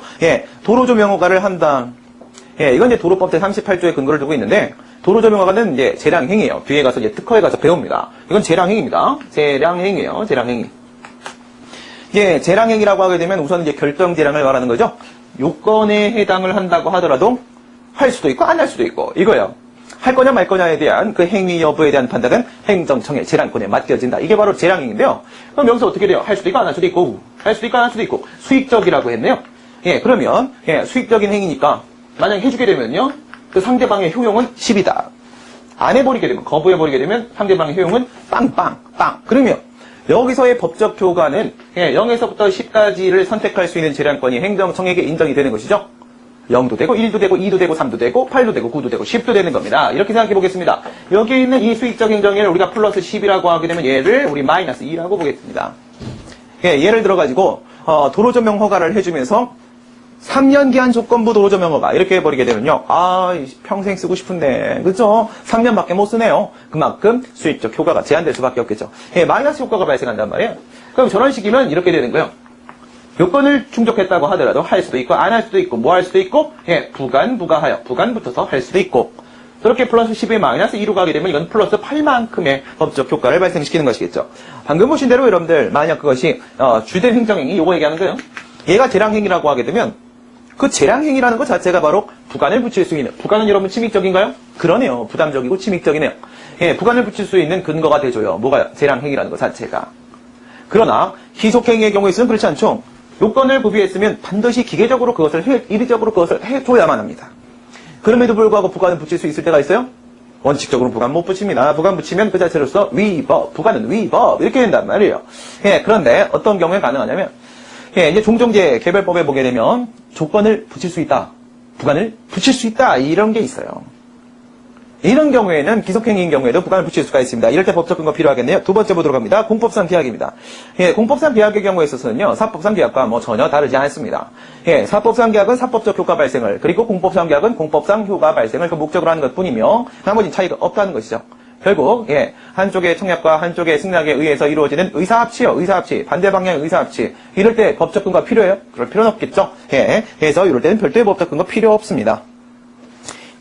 도로조명허가를 한다. 이건 이제 도로법 제38조에 근거를 두고 있는데 도로조명허가는 이제 재량행위예요. 뒤에 가서 이제 특허에 가서 배웁니다. 이건 재량행위입니다. 재량행위예요. 재량행위. 재량행위라고 하게 되면 우선 이제 결정재량을 말하는 거죠. 요건에 해당을 한다고 하더라도 할 수도 있고 안 할 수도 있고 이거예요. 할 거냐 말 거냐에 대한 그 행위 여부에 대한 판단은 행정청의 재량권에 맡겨진다. 이게 바로 재량행위인데요. 그럼 여기서 어떻게 돼요? 할 수도 있고 안 할 수도 있고 할 수도 있고 안 할 수도 있고 수익적이라고 했네요. 그러면 수익적인 행위니까 만약에 해주게 되면요. 그 상대방의 효용은 10이다. 안 해버리게 되면 거부해버리게 되면 상대방의 효용은 빵빵. 그러면 여기서의 법적 효과는 0에서부터 10까지를 선택할 수 있는 재량권이 행정청에게 인정이 되는 것이죠. 0도 되고 1도 되고 2도 되고 3도 되고 8도 되고 9도 되고 10도 되는 겁니다. 이렇게 생각해 보겠습니다. 여기 있는 이 수익적 행정을 우리가 플러스 10이라고 하게 되면 얘를 우리 마이너스 2라고 보겠습니다. 예를 들어가지고 도로조명 허가를 해주면서 3년 기한 조건부 도로조명 허가 이렇게 해버리게 되면요. 평생 쓰고 싶은데 그렇죠? 3년밖에 못 쓰네요. 그만큼 수익적 효과가 제한될 수밖에 없겠죠. 마이너스 효과가 발생한단 말이에요. 그럼 저런 식이면 이렇게 되는 거예요. 요건을 충족했다고 하더라도 할 수도 있고 안 할 수도 있고 뭐 할 수도 있고 부가하여 부간 붙어서 할 수도 있고 그렇게 플러스 10에 마이너스 2로 가게 되면 이건 플러스 8만큼의 법적 효과를 발생시키는 것이겠죠. 방금 보신 대로 여러분들 만약 그것이 주된 행정행위 요거 얘기하는 거예요. 얘가 재량행위라고 하게 되면 그 재량행위라는 것 자체가 바로 부관을 붙일 수 있는 부관은 여러분 침익적인가요? 그러네요. 부담적이고 침익적이네요. 부관을 붙일 수 있는 근거가 되줘요. 뭐가요? 재량행위라는 것 자체가. 그러나 희속행위의 경우에 있으면 그렇지 않죠. 요건을 구비했으면 반드시 기계적으로 이리적으로 그것을 해줘야만 합니다. 그럼에도 불구하고 부관을 붙일 수 있을 때가 있어요? 원칙적으로 부관 못 붙입니다. 부관 붙이면 그 자체로서 위법, 부관은 위법 이렇게 된단 말이에요. 그런데 어떤 경우에 가능하냐면 이제 종정제 개별법에 보게 되면 조건을 붙일 수 있다, 부관을 붙일 수 있다 이런 게 있어요. 이런 경우에는 기속행위인 경우에도 부관을 붙일 수가 있습니다. 이럴 때 법적 근거 필요하겠네요. 두 번째 보도록 합니다. 공법상 계약입니다. 공법상 계약의 경우에 있어서는요. 사법상 계약과 전혀 다르지 않습니다. 사법상 계약은 사법적 효과 발생을 그리고 공법상 계약은 공법상 효과 발생을 그 목적으로 하는 것뿐이며 나머지 차이가 없다는 것이죠. 결국 한쪽의 청약과 한쪽의 승낙에 의해서 이루어지는 의사합치요. 의사합치. 반대 방향의 의사합치. 이럴 때 법적 근거 필요해요? 그럴 필요는 없겠죠. 그래서 이럴 때는 별도의 법적 근거 필요 없습니다.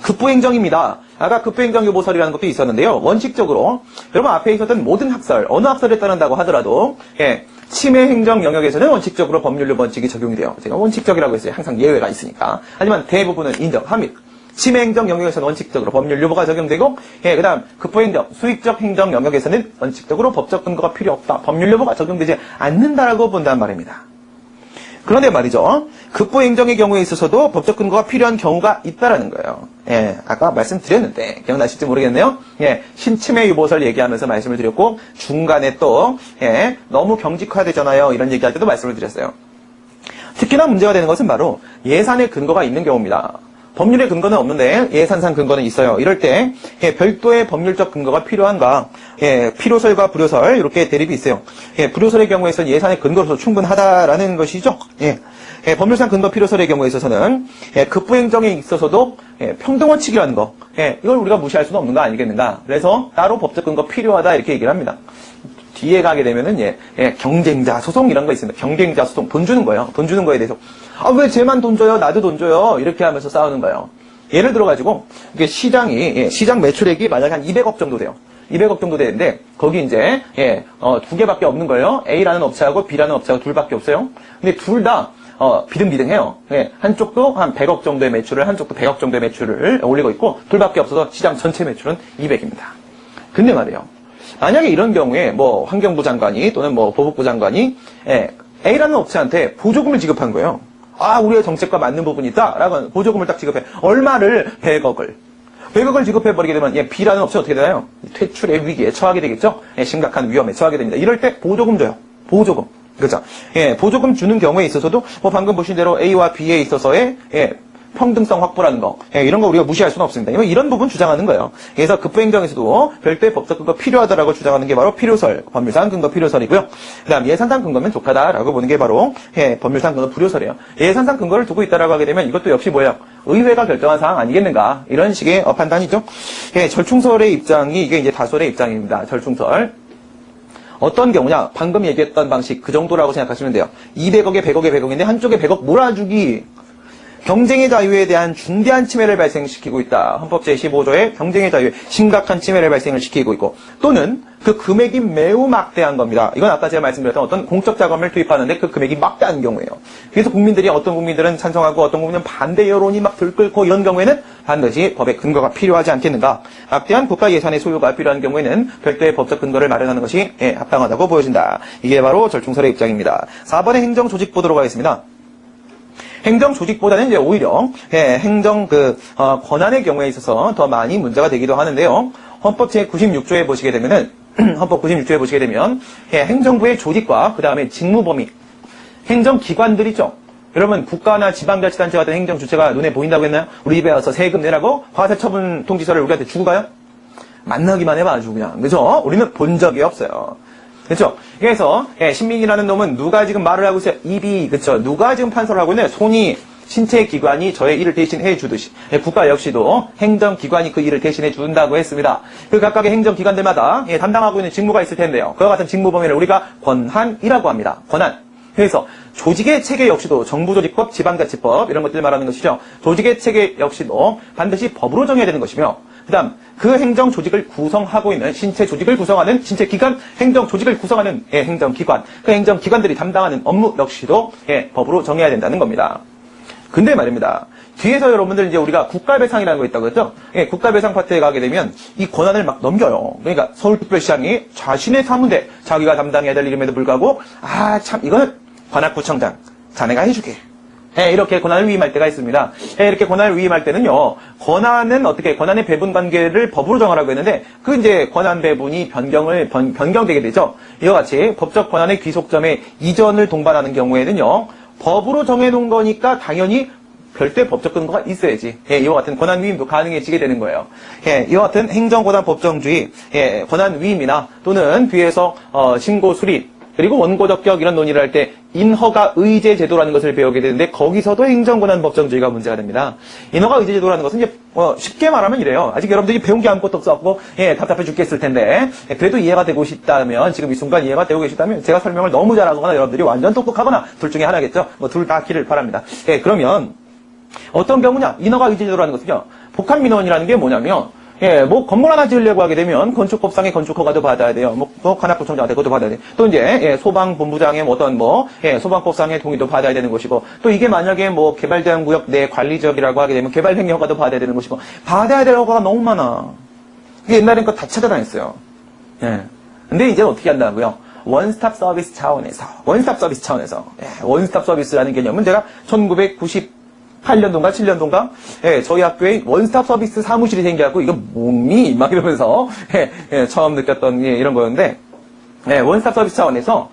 급부행정입니다. 아까 급부행정유보설이라는 것도 있었는데요. 원칙적으로 여러분 앞에 있었던 모든 학설, 어느 학설에 따른다고 하더라도 침해 행정 영역에서는 원칙적으로 법률 원칙이 적용이 돼요. 제가 원칙적이라고 했어요. 항상 예외가 있으니까. 하지만 대부분은 인정합니다. 침해 행정 영역에서는 원칙적으로 법률 유보가 적용되고, 그 다음 급부행정, 수익적 행정 영역에서는 원칙적으로 법적 근거가 필요 없다. 법률 유보가 적용되지 않는다라고 본단 말입니다. 그런데 말이죠. 급부행정의 경우에 있어서도 법적 근거가 필요한 경우가 있다라는 거예요. 아까 말씀드렸는데 기억나실지 모르겠네요. 신침해 유보설 얘기하면서 말씀을 드렸고 중간에 또 너무 경직화되잖아요. 이런 얘기할 때도 말씀을 드렸어요. 특히나 문제가 되는 것은 바로 예산의 근거가 있는 경우입니다. 법률의 근거는 없는데 예산상 근거는 있어요. 이럴 때 별도의 법률적 근거가 필요한가? 필요설과 불효설 이렇게 대립이 있어요. 불효설의 경우에서는 예산의 근거로서 충분하다라는 것이죠. 법률상 근거 필요설의 경우에 있어서는 급부행정에 있어서도 평등원칙이라는 거 이걸 우리가 무시할 수는 없는 거 아니겠는가? 그래서 따로 법적 근거 필요하다 이렇게 얘기를 합니다. 뒤에 가게 되면은 경쟁자 소송 이런 거 있습니다. 경쟁자 소송 돈 주는 거예요. 돈 주는 거에 대해서 왜 쟤만 돈 줘요? 나도 돈 줘요. 이렇게 하면서 싸우는 거예요. 예를 들어 가지고 이게 시장 매출액이 만약에 한 200억 정도 돼요. 200억 정도 되는데 거기 이제 두 개밖에 없는 거예요. A라는 업체하고 B라는 업체하고 둘밖에 없어요. 근데 둘 다 비등비등해요. 한쪽도 한 100억 정도의 매출을 한쪽도 100억 정도의 매출을 올리고 있고 둘밖에 없어서 시장 전체 매출은 200입니다. 근데 말이에요. 만약에 이런 경우에 뭐 환경부 장관이 또는 뭐 보복부 장관이 A라는 업체한테 보조금을 지급한 거예요. 우리의 정책과 맞는 부분이 있다. 라고 보조금을 딱 지급해. 얼마를? 100억을 지급해버리게 되면 B라는 업체 어떻게 되나요? 퇴출의 위기에 처하게 되겠죠? 심각한 위험에 처하게 됩니다. 이럴 때 보조금 줘요. 보조금. 그죠? 보조금 주는 경우에 있어서도 뭐 방금 보신 대로 A와 B에 있어서의 평등성 확보라는 거 이런 거 우리가 무시할 수는 없습니다. 이런 부분 주장하는 거예요. 그래서 급부행정에서도 별도의 법적 근거 필요하다라고 주장하는 게 바로 필요설, 법률상 근거 필요설이고요. 그다음 예산상 근거면 족하다라고 보는 게 바로 법률상 근거 불효설이에요. 예산상 근거를 두고 있다라고 하게 되면 이것도 역시 뭐예요? 의회가 결정한 사항 아니겠는가? 이런 식의 판단이죠. 절충설의 입장이 이게 이제 다설의 입장입니다. 절충설. 어떤 경우냐? 방금 얘기했던 방식 그 정도라고 생각하시면 돼요. 200억에 100억에 100억인데 한쪽에 100억 몰아주기. 경쟁의 자유에 대한 중대한 침해를 발생시키고 있다. 헌법 제15조의 경쟁의 자유에 심각한 침해를 발생을 시키고 있고 또는 그 금액이 매우 막대한 겁니다. 이건 아까 제가 말씀드렸던 어떤 공적 자금을 투입하는데 그 금액이 막대한 경우예요. 그래서 국민들이 어떤 국민들은 찬성하고 어떤 국민은 반대 여론이 막 들끓고 이런 경우에는 반드시 법의 근거가 필요하지 않겠는가. 막대한 국가 예산의 소요가 필요한 경우에는 별도의 법적 근거를 마련하는 것이 합당하다고 보여진다. 이게 바로 절충설의 입장입니다. 4번의 행정조직 보도록 하겠습니다. 행정 조직보다는 이제 오히려 행정 권한의 경우에 있어서 더 많이 문제가 되기도 하는데요. 헌법 제96조에 보시게 되면은 헌법 96조에 보시게 되면 행정부의 조직과 그 다음에 직무 범위, 행정기관들 있죠. 여러분 국가나 지방자치단체 같은 행정 주체가 눈에 보인다고 했나요? 우리 집에 와서 세금 내라고 과세처분 통지서를 우리한테 주고 가요? 만나기만 해봐 아주 그냥. 그죠? 우리는 본 적이 없어요. 그렇죠? 그래서 신민이라는 놈은 누가 지금 말을 하고 있어요? 입이 그렇죠? 누가 지금 판서를 하고 있나요? 손이 신체 기관이 저의 일을 대신해 주듯이 국가 역시도 행정기관이 그 일을 대신해 준다고 했습니다. 그 각각의 행정기관들마다 담당하고 있는 직무가 있을 텐데요. 그와 같은 직무 범위를 우리가 권한이라고 합니다. 권한. 그래서 조직의 체계 역시도 정부조직법, 지방자치법 이런 것들 말하는 것이죠. 조직의 체계 역시도 반드시 법으로 정해야 되는 것이며 그 다음 그 행정 조직을 구성하고 있는 신체 조직을 구성하는 신체 기관, 행정 조직을 구성하는 행정기관, 그 행정기관들이 담당하는 업무 역시도 법으로 정해야 된다는 겁니다. 근데 말입니다. 뒤에서 여러분들 이제 우리가 국가배상이라는 거 있다고 했죠? 국가배상 파트에 가게 되면 이 권한을 막 넘겨요. 그러니까 서울특별시장이 자신의 사무대, 자기가 담당해야 될 일임에도 불구하고 참 이거는 관악구청장 자네가 해주게. 이렇게 권한을 위임할 때가 있습니다. 이렇게 권한을 위임할 때는요, 권한은 어떻게, 권한의 배분 관계를 법으로 정하라고 했는데, 그 이제 권한 배분이 변경되게 되죠. 이와 같이 법적 권한의 귀속점에 이전을 동반하는 경우에는요, 법으로 정해놓은 거니까 당연히 별도의 법적 근거가 있어야지. 이와 같은 권한 위임도 가능해지게 되는 거예요. 이와 같은 행정권한 법정주의, 권한 위임이나 또는 뒤에서 신고 수립, 그리고 원고적격 이런 논의를 할 때 인허가 의제 제도라는 것을 배우게 되는데 거기서도 행정권한 법정주의가 문제가 됩니다. 인허가 의제 제도라는 것은 이제 쉽게 말하면 이래요. 아직 여러분들이 배운 게 아무것도 없었고 답답해 죽겠을 텐데 그래도 이해가 되고 싶다면 지금 이 순간 이해가 되고 계시다면 제가 설명을 너무 잘하거나 여러분들이 완전 똑똑하거나 둘 중에 하나겠죠. 둘 다 기를 바랍니다. 그러면 어떤 경우냐? 인허가 의제 제도라는 것은요. 복합민원이라는 게 뭐냐면, 뭐, 건물 하나 지으려고 하게 되면, 건축법상의 건축 허가도 받아야 돼요. 뭐, 관악구청장한테 그것도 받아야 돼. 또 이제, 소방본부장의 어떤 소방법상의 동의도 받아야 되는 것이고, 또 이게 만약에 뭐, 개발대응 구역 내 관리지역이라고 하게 되면, 개발행위 허가도 받아야 되는 것이고, 받아야 될 허가가 너무 많아. 이게 옛날엔 그거 다 찾아다녔어요. 근데 이제 어떻게 한다고요? 원스톱 서비스 차원에서, 원스톱 서비스라는 개념은 제가 1998년도인가 7년도인가 저희 학교에 원스톱 서비스 사무실이 생겨갖고 이거 뭐니? 막 이러면서 처음 느꼈던 이런 거였는데 원스톱 서비스 차원에서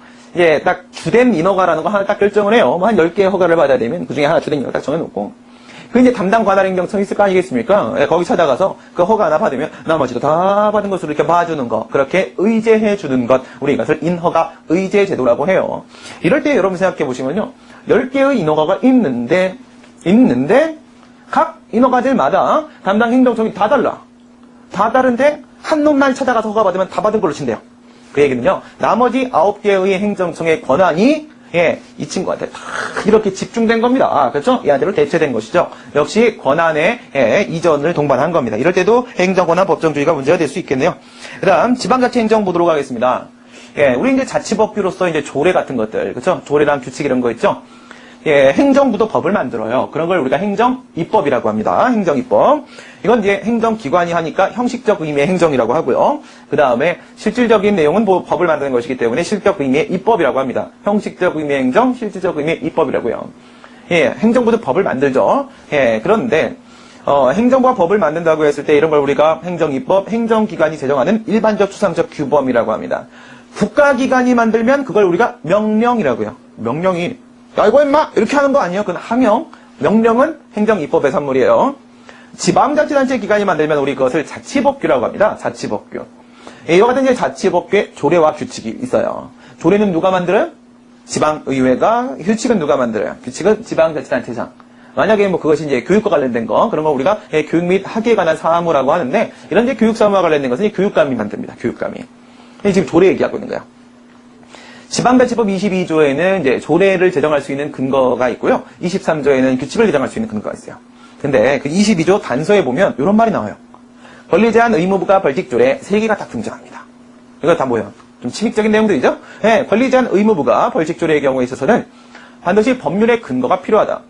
딱 주된 인허가라는 거 하나 딱 결정을 해요. 뭐 한 10개 허가를 받아야 되면 그 중에 하나 주된 인허가 딱 정해놓고 그 이제 담당 관할행정청이 있을 거 아니겠습니까? 거기 찾아가서 그 허가 하나 받으면 나머지도 다 받은 것으로 이렇게 봐주는 거, 그렇게 의제해 주는 것, 우리 이것을 인허가 의제 제도라고 해요. 이럴 때 여러분 생각해 보시면요, 10개의 인허가가 있는데 각 인허가들마다 담당 행정청이 다 달라. 다 다른데 한 놈만 찾아가서 허가 받으면 다 받은 걸로 친대요. 그 얘기는요, 나머지 9개의 행정청의 권한이 이 친구한테 다 이렇게 집중된 겁니다. 그렇죠? 얘한테로 대체된 것이죠. 역시 권한의 이전을 동반한 겁니다. 이럴 때도 행정권한 법정주의가 문제가 될 수 있겠네요. 그 다음, 지방자치 행정 보도록 하겠습니다. 우리 이제 자치법규로서 이제 조례 같은 것들, 그렇죠? 조례랑 규칙 이런 거 있죠? 행정부도 법을 만들어요. 그런 걸 우리가 행정입법이라고 합니다. 행정입법. 이건 이제 행정기관이 하니까 형식적 의미의 행정이라고 하고요. 그 다음에 실질적인 내용은 뭐 법을 만드는 것이기 때문에 실적 의미의 입법이라고 합니다. 형식적 의미의 행정, 실질적 의미의 입법이라고요. 행정부도 법을 만들죠. 그런데 행정부가 법을 만든다고 했을 때 이런 걸 우리가 행정입법, 행정기관이 제정하는 일반적 추상적 규범이라고 합니다. 국가기관이 만들면 그걸 우리가 명령이라고요. 명령이 야, 이거 임마! 이렇게 하는 거 아니에요? 그건 하명. 명령은 행정입법의 산물이에요. 지방자치단체 기관이 만들면 우리 그것을 자치법규라고 합니다. 자치법규. 이와 같은 이제 자치법규의 조례와 규칙이 있어요. 조례는 누가 만들어요? 지방의회가, 규칙은 누가 만들어요? 규칙은 지방자치단체장. 만약에 뭐 그것이 이제 교육과 관련된 거, 그런 거 우리가 교육 및 학예에 관한 사무라고 하는데, 이런 이제 교육사무와 관련된 것은 교육감이 만듭니다. 교육감이. 지금 조례 얘기하고 있는 거예요. 지방자치법 22조에는 이제 조례를 제정할 수 있는 근거가 있고요. 23조에는 규칙을 제정할 수 있는 근거가 있어요. 근데 그 22조 단서에 보면 이런 말이 나와요. 권리제한 의무부가 벌칙조례 3개가 딱 등장합니다. 이거 다 뭐예요? 좀 침익적인 내용들이죠? 권리제한 의무부가 벌칙조례의 경우에 있어서는 반드시 법률의 근거가 필요하다.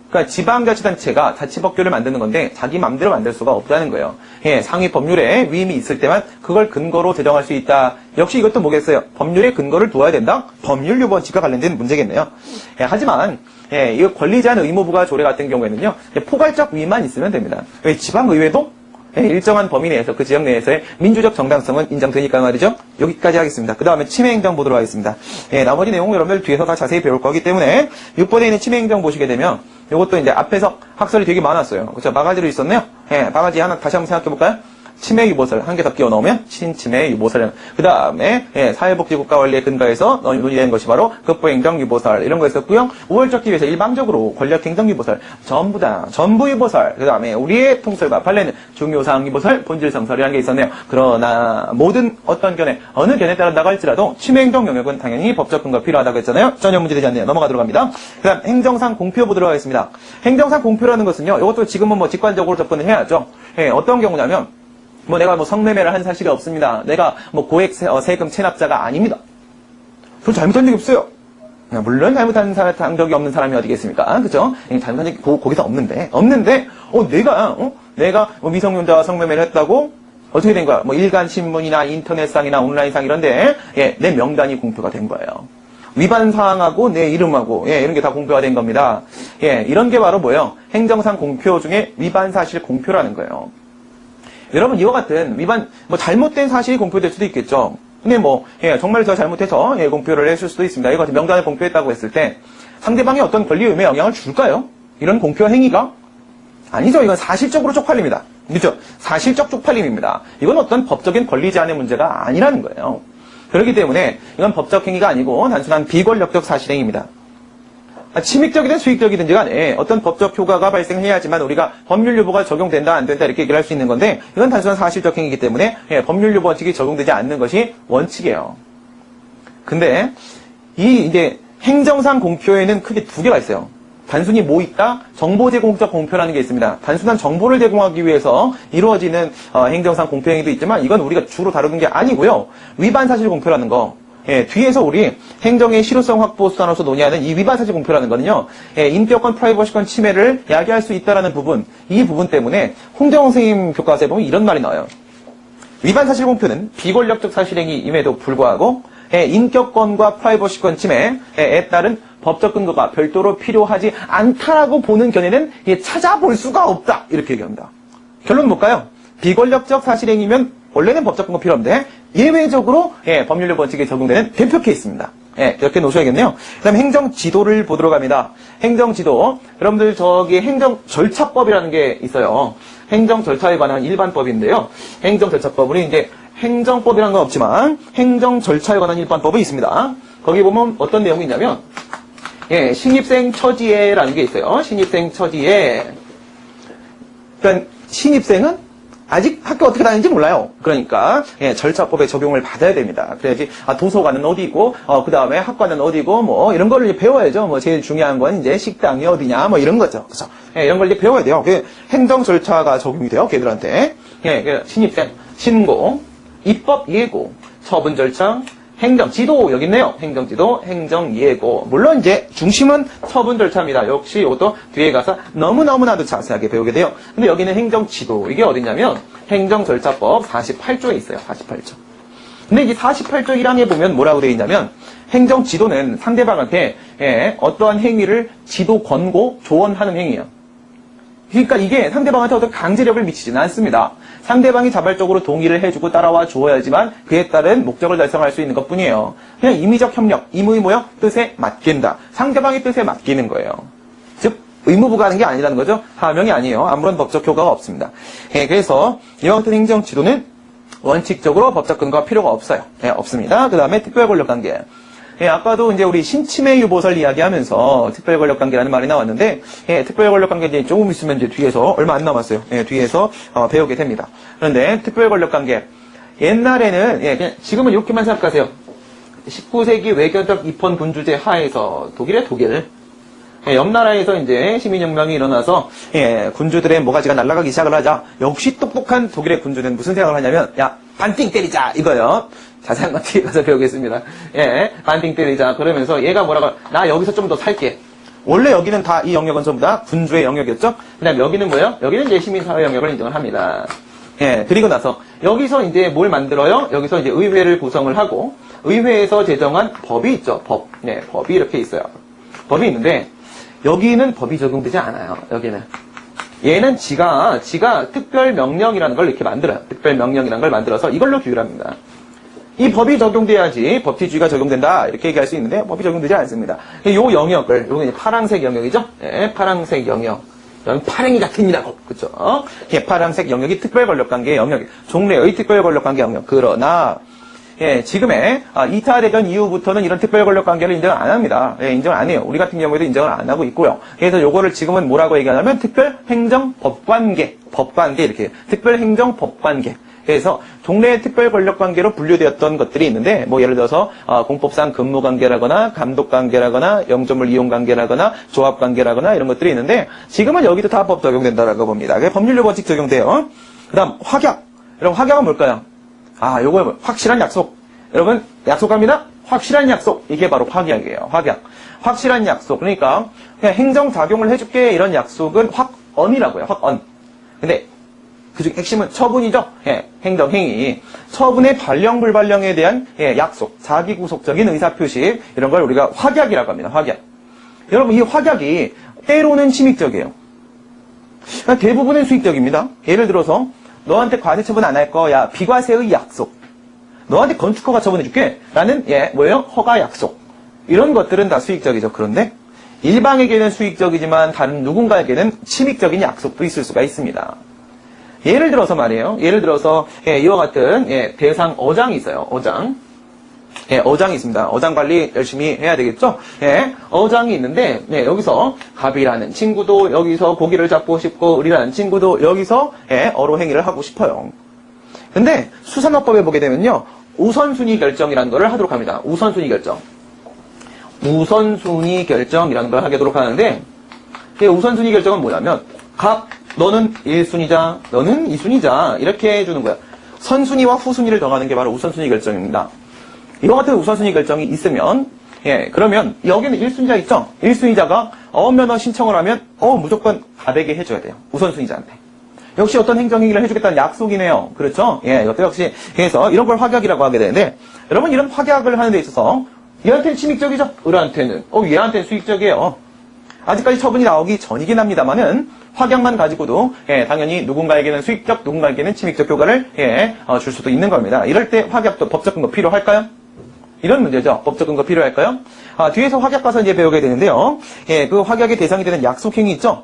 그러니까 지방자치단체가 자치법규를 만드는 건데 자기 맘대로 만들 수가 없다는 거예요. 상위 법률에 위임이 있을 때만 그걸 근거로 제정할 수 있다. 역시 이것도 뭐겠어요? 법률의 근거를 두어야 된다? 법률 유번칙과 관련된 문제겠네요. 하지만 이거 권리제한 의무부가 조례 같은 경우에는요, 포괄적 위임만 있으면 됩니다. 지방의회도 일정한 범위 내에서 그 지역 내에서의 민주적 정당성은 인정되니까 말이죠. 여기까지 하겠습니다. 그 다음에 침해행정 보도록 하겠습니다. 나머지 내용은 여러분들 뒤에서 다 자세히 배울 거기 때문에 6번에 있는 침해행정 보시게 되면 이것도 이제 앞에서 학설이 되게 많았어요. 그렇죠? 바가지로 있었네요. 바가지 하나 다시 한번 생각해 볼까요? 치매유보설 한 개 더 끼워 넣으면 친치매유보설. 그 다음에 사회복지국가원리에 근거해서 논의된 것이 바로 급부행정유보설 이런 거 있었고요. 우월적 기회에서 일방적으로 권력행정유보설 전부 다 전부유보설. 그 다음에 우리의 통설과 판례는 중요사항유보설 본질성설이라는 게 있었네요. 그러나 모든 어떤 견해 어느 견해에 따른다고 할지라도 침해행정 영역은 당연히 법적 근거가 필요하다고 했잖아요. 전혀 문제되지 않네요. 넘어가도록 합니다. 그 다음 행정상 공표 보도록 하겠습니다. 행정상 공표라는 것은요. 이것도 지금은 뭐 직관적으로 접근을 해야죠. 어떤 경우냐면 내가 성매매를 한 사실이 없습니다. 내가 고액 세금 체납자가 아닙니다. 저 잘못한 적이 없어요. 물론 잘못한 적이 없는 사람이 어디겠습니까? 그죠? 잘못한 적이 거기서 없는데, 내가 미성년자와 성매매를 했다고 어떻게 된 거야? 일간 신문이나 인터넷상이나 온라인상 이런데, 내 명단이 공표가 된 거예요. 위반 사항하고 내 이름하고, 이런 게 다 공표가 된 겁니다. 이런 게 바로 뭐예요? 행정상 공표 중에 위반 사실 공표라는 거예요. 여러분 이와 같은 위반 잘못된 사실이 공표될 수도 있겠죠. 근데 정말 저 잘못해서 공표를 했을 수도 있습니다. 이거 같은 명단을 공표했다고 했을 때 상대방이 어떤 권리 의무에 영향을 줄까요? 이런 공표 행위가? 아니죠. 이건 사실적으로 쪽팔립니다. 그렇죠? 사실적 쪽팔림입니다. 이건 어떤 법적인 권리 제한의 문제가 아니라는 거예요. 그렇기 때문에 이건 법적 행위가 아니고 단순한 비권력적 사실행위입니다. 침익적이든 수익적이든지 간에 어떤 법적 효과가 발생해야지만 우리가 법률 유보가 적용된다 안 된다 이렇게 얘기를 할 수 있는 건데 이건 단순한 사실적 행위이기 때문에 법률 유보 원칙이 적용되지 않는 것이 원칙이에요. 근데 이제 행정상 공표에는 크게 두 개가 있어요. 단순히 뭐 있다? 정보 제공적 공표라는 게 있습니다. 단순한 정보를 제공하기 위해서 이루어지는 행정상 공표행위도 있지만 이건 우리가 주로 다루는 게 아니고요. 위반 사실 공표라는 거. 예, 뒤에서 우리 행정의 실효성 확보 수단으로서 논의하는 이 위반 사실 공표라는 거는요. 예, 인격권, 프라이버시권 침해를 야기할 수 있다라는 부분, 이 부분 때문에 홍정호 선생님 교과서에 보면 이런 말이 나와요. 위반 사실 공표는 비권력적 사실행위임에도 불구하고 인격권과 프라이버시권 침해에 따른 법적 근거가 별도로 필요하지 않다라고 보는 견해는 찾아볼 수가 없다. 이렇게 얘기합니다. 결론은 뭘까요? 비권력적 사실행위면 원래는 법적 근거 필요 없는데 예외적으로 법률적 원칙에 적용되는 대표 케이스입니다. 이렇게 놓으셔야겠네요. 그 다음에 행정지도를 보도록 합니다. 행정지도. 여러분들 저기 행정절차법이라는 게 있어요. 행정절차에 관한 일반법인데요. 행정절차법은 이제 행정법이라는 건 없지만 행정절차에 관한 일반법이 있습니다. 거기 보면 어떤 내용이 있냐면 신입생 처지에라는 게 있어요. 신입생 처지에. 그러니까 신입생은 아직 학교 어떻게 다니는지 몰라요. 그러니까 절차법에 적용을 받아야 됩니다. 그래야지 도서관은 어디고 그 다음에 학과는 어디고 뭐 이런 걸 이제 배워야죠. 뭐 제일 중요한 건 이제 식당이 어디냐 뭐 이런 거죠. 그렇죠? 이런 걸 이제 배워야 돼요. 행정 절차가 적용이 돼요. 걔들한테. 신입생, 신고, 입법 예고, 처분 절차, 행정지도 여기 있네요. 행정지도, 행정예고. 물론 이제 중심은 처분 절차입니다. 역시 이것도 뒤에 가서 너무나도 자세하게 배우게 돼요. 근데 여기는 행정지도. 이게 어디냐면 행정절차법 48조에 있어요. 48조. 근데 이제 48조 1항에 보면 뭐라고 되어 있냐면 행정지도는 상대방한테 어떠한 행위를 지도, 권고, 조언하는 행위예요. 그러니까 이게 상대방한테 어떤 강제력을 미치지는 않습니다. 상대방이 자발적으로 동의를 해주고 따라와 주어야지만 그에 따른 목적을 달성할 수 있는 것뿐이에요. 그냥 임의적 협력, 임의무역 뜻에 맡긴다. 상대방의 뜻에 맡기는 거예요. 즉 의무부가 하는 게 아니라는 거죠. 하명이 아니에요. 아무런 법적 효과가 없습니다. 그래서 이와 같은 행정지도는 원칙적으로 법적 근거가 필요가 없어요. 없습니다. 그 다음에 특별권력관계. 아까도 이제 우리 신침해 유보설 이야기하면서 특별권력관계라는 말이 나왔는데, 특별권력관계 이제 조금 있으면 이제 뒤에서 얼마 안 남았어요. 뒤에서 배우게 됩니다. 그런데 특별권력관계 옛날에는 그냥 지금은 이렇게만 생각하세요. 19세기 외교적 입헌 군주제 하에서 독일. 옆 나라에서 이제 시민혁명이 일어나서 군주들의 모가지가 날아가기 시작을 하자. 역시 똑똑한 독일의 군주는 무슨 생각을 하냐면 야 반띵 때리자 이거요. 자세한 건 뒤에 가서 배우겠습니다. 반띵 때리자. 그러면서 얘가 뭐라고 나 여기서 좀 더 살게. 원래 여기는 다 이 영역은 전부 다 군주의 영역이었죠. 그다음 여기는 뭐예요? 여기는 이제 시민사회 영역을 인정을 합니다. 그리고 나서 여기서 이제 뭘 만들어요? 여기서 이제 의회를 구성을 하고 의회에서 제정한 법이 있죠. 법이 이렇게 있어요. 법이 있는데 여기는 법이 적용되지 않아요. 여기는. 얘는 지가 특별명령이라는 걸 이렇게 만들어요. 특별명령이라는 걸 만들어서 이걸로 규율합니다. 이 법이 적용돼야지 법치주의가 적용된다. 이렇게 얘기할 수 있는데 법이 적용되지 않습니다. 이 영역을, 요건 이제 파란색 영역이죠? 파란색 영역. 여기 파랭이 같은이라고. 그쵸? 파란색 영역이 특별권력관계의 영역. 종래의 특별권력관계 영역. 그러나, 지금의 2차 대전 이후부터는 이런 특별권력관계를 인정을 안 합니다. 인정을 안 해요. 우리 같은 경우에도 인정을 안 하고 있고요. 그래서 요거를 지금은 뭐라고 얘기하냐면 특별행정법관계, 법관계 이렇게 특별행정법관계. 그래서 종래의 특별권력관계로 분류되었던 것들이 있는데 뭐 예를 들어서 공법상 근무관계라거나 감독관계라거나 영조물 이용관계라거나 조합관계라거나 이런 것들이 있는데 지금은 여기도 다 법 적용된다라고 봅니다. 법률적 원칙 적용돼요. 그 다음 확약. 여러분 확약은 뭘까요? 요거 확실한 약속. 여러분 약속합니다. 확실한 약속. 이게 바로 확약이에요. 확약. 확실한 약속. 그러니까 그냥 행정작용을 해줄게 이런 약속은 확언이라고요. 확언. 근데 그중 핵심은 처분이죠. 행정행위. 처분의 발령 불발령에 대한 약속. 자기구속적인 의사표시. 이런 걸 우리가 확약이라고 합니다. 확약. 여러분 이 확약이 때로는 침익적이에요. 그러니까 대부분은 수익적입니다. 예를 들어서 너한테 과세 처분 안 할 거야. 비과세의 약속. 너한테 건축허가 처분해줄게. 라는 뭐예요? 허가 약속. 이런 것들은 다 수익적이죠. 그런데 일방에게는 수익적이지만 다른 누군가에게는 침익적인 약속도 있을 수가 있습니다. 예를 들어서 말이에요. 예를 들어서 이와 같은 대상 어장이 있어요. 어장. 어장이 있습니다. 어장 관리 열심히 해야 되겠죠? 어장이 있는데 여기서 갑이라는 친구도 여기서 고기를 잡고 싶고 을이라는 친구도 여기서 어로 행위를 하고 싶어요. 근데 수산업법에 보게 되면요. 우선순위 결정이라는 걸 하도록 합니다. 우선순위 결정. 우선순위 결정이라는 걸 하도록 하는데 우선순위 결정은 뭐냐면 너는 1순위자, 너는 2순위자 이렇게 해주는 거야. 선순위와 후순위를 정하는 게 바로 우선순위 결정입니다. 이와 같은 우선순위 결정이 있으면 그러면 여기는 1순위자 있죠? 1순위자가 면허 신청을 하면 무조건 가되게 해줘야 돼요. 우선순위자한테. 역시 어떤 행정행위를 해주겠다는 약속이네요. 그렇죠? 이것도 역시 그래서 이런 걸 확약이라고 하게 되는데 여러분 이런 확약을 하는 데 있어서 얘한테는 침익적이죠? 을한테는 얘한테는 수익적이에요. 아직까지 처분이 나오기 전이긴 합니다만은 확약만 가지고도 당연히 누군가에게는 수익적, 누군가에게는 침익적 효과를 줄 수도 있는 겁니다. 이럴 때 확약도 법적 근거 필요할까요? 이런 문제죠. 법적 근거 필요할까요? 뒤에서 확약 가서 이제 배우게 되는데요. 그 확약의 대상이 되는 약속행위 있죠?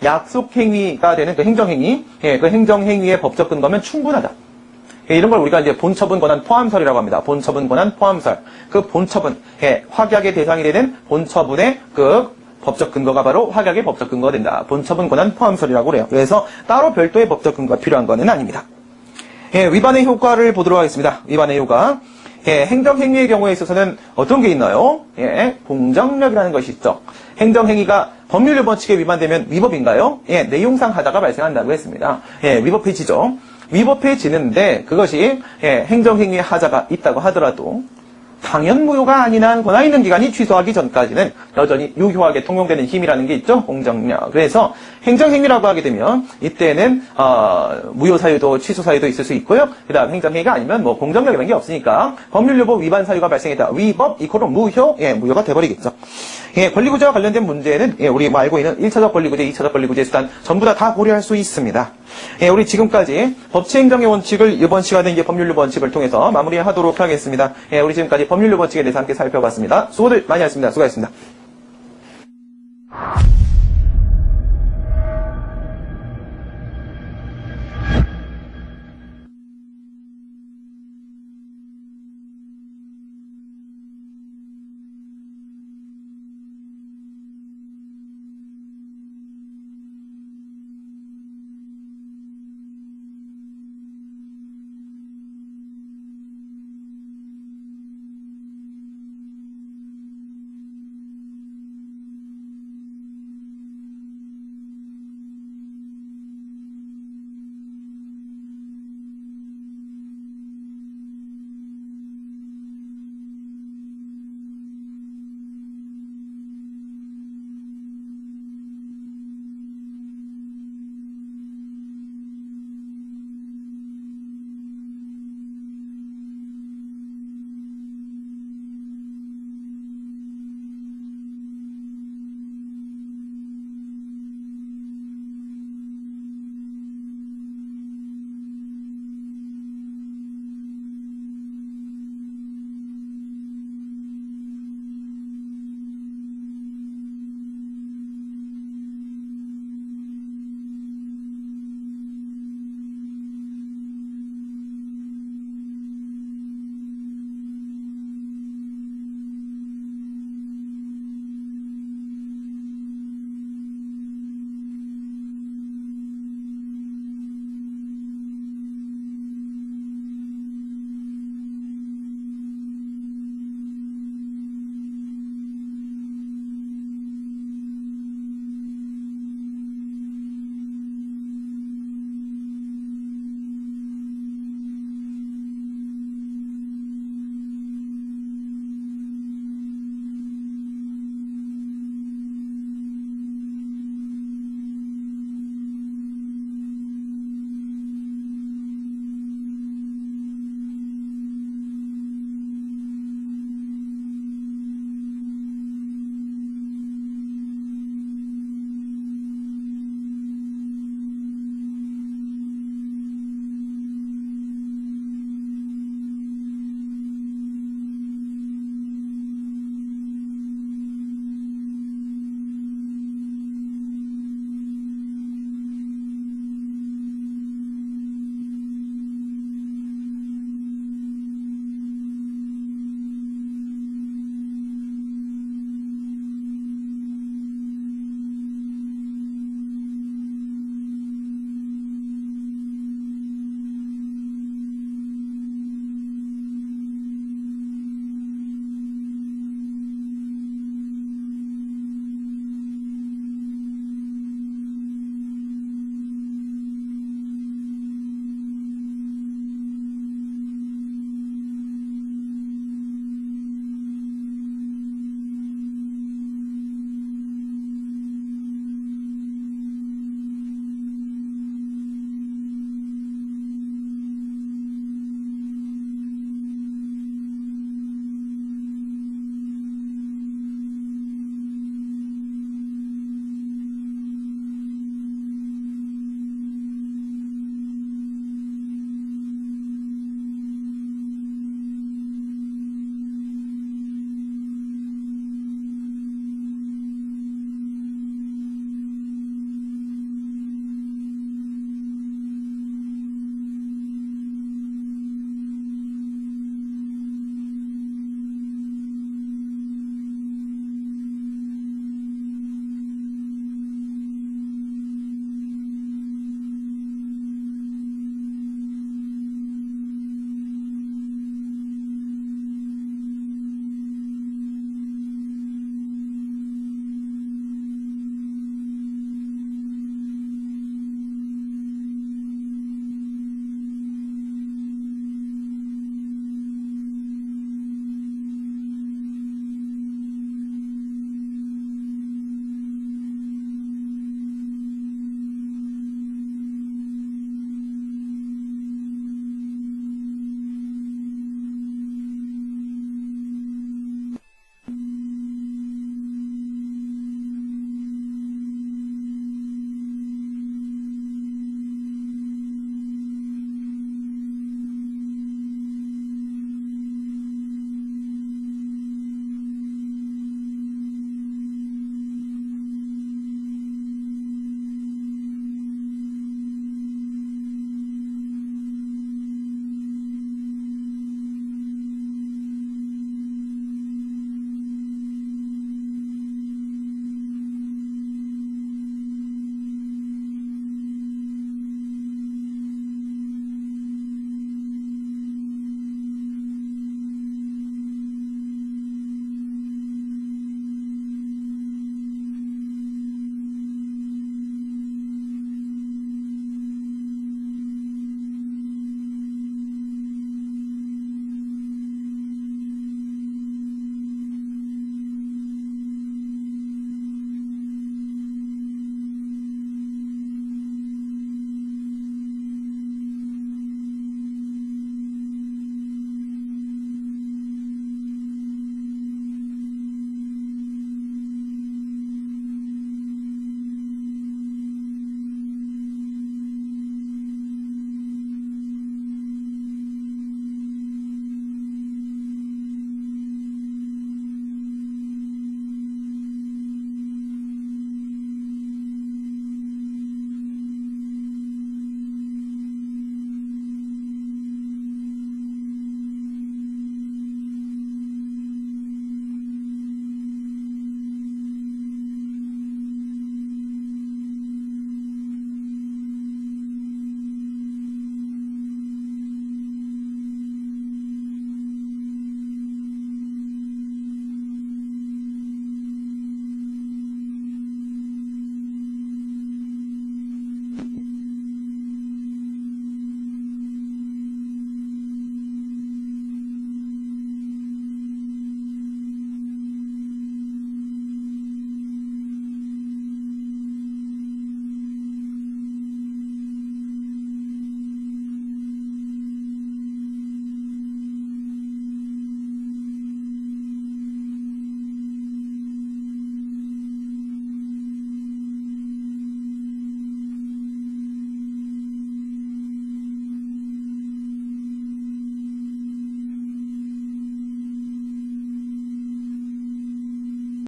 약속행위가 되는 그 행정행위, 그 행정행위의 법적 근거면 충분하다. 이런 걸 우리가 이제 본처분 권한 포함설이라고 합니다. 본처분 권한 포함설. 그 본처분, 확약의 대상이 되는 본처분의 그 법적 근거가 바로 확약의 법적 근거가 된다. 본처분 권한 포함설이라고 그래요. 그래서 따로 별도의 법적 근거가 필요한 것은 아닙니다. 위반의 효과를 보도록 하겠습니다. 위반의 효과. 행정행위의 경우에 있어서는 어떤 게 있나요? 공정력이라는 것이 있죠. 행정행위가 법률 원칙에 위반되면 위법인가요? 내용상 하자가 발생한다고 했습니다. 위법해지죠. 위법해지는데 그것이 행정행위의 하자가 있다고 하더라도 당연무효가 아닌 한 권한있는 기관이 취소하기 전까지는 여전히 유효하게 통용되는 힘이라는 게 있죠. 공정력. 그래서 행정행위라고 하게 되면 이때는 무효사유도 취소사유도 있을 수 있고요. 그 다음 행정행위가 아니면 공정력이라는 게 없으니까 법률여부 위반 사유가 발생했다. 위법 이코로 무효, 무효가 돼버리겠죠. 권리구제와 관련된 문제는 우리 알고 있는 1차적 권리구제, 2차적 권리구제 수단 전부 다 고려할 수 있습니다. 우리 지금까지 법치행정의 원칙을 이번 시간에 이제 법률여부 원칙을 통해서 마무리하도록 하겠습니다. 우리 지금까지 법률여부 원칙에 대해서 함께 살펴봤습니다. 수고들 많이 하셨습니다. 수고하셨습니다.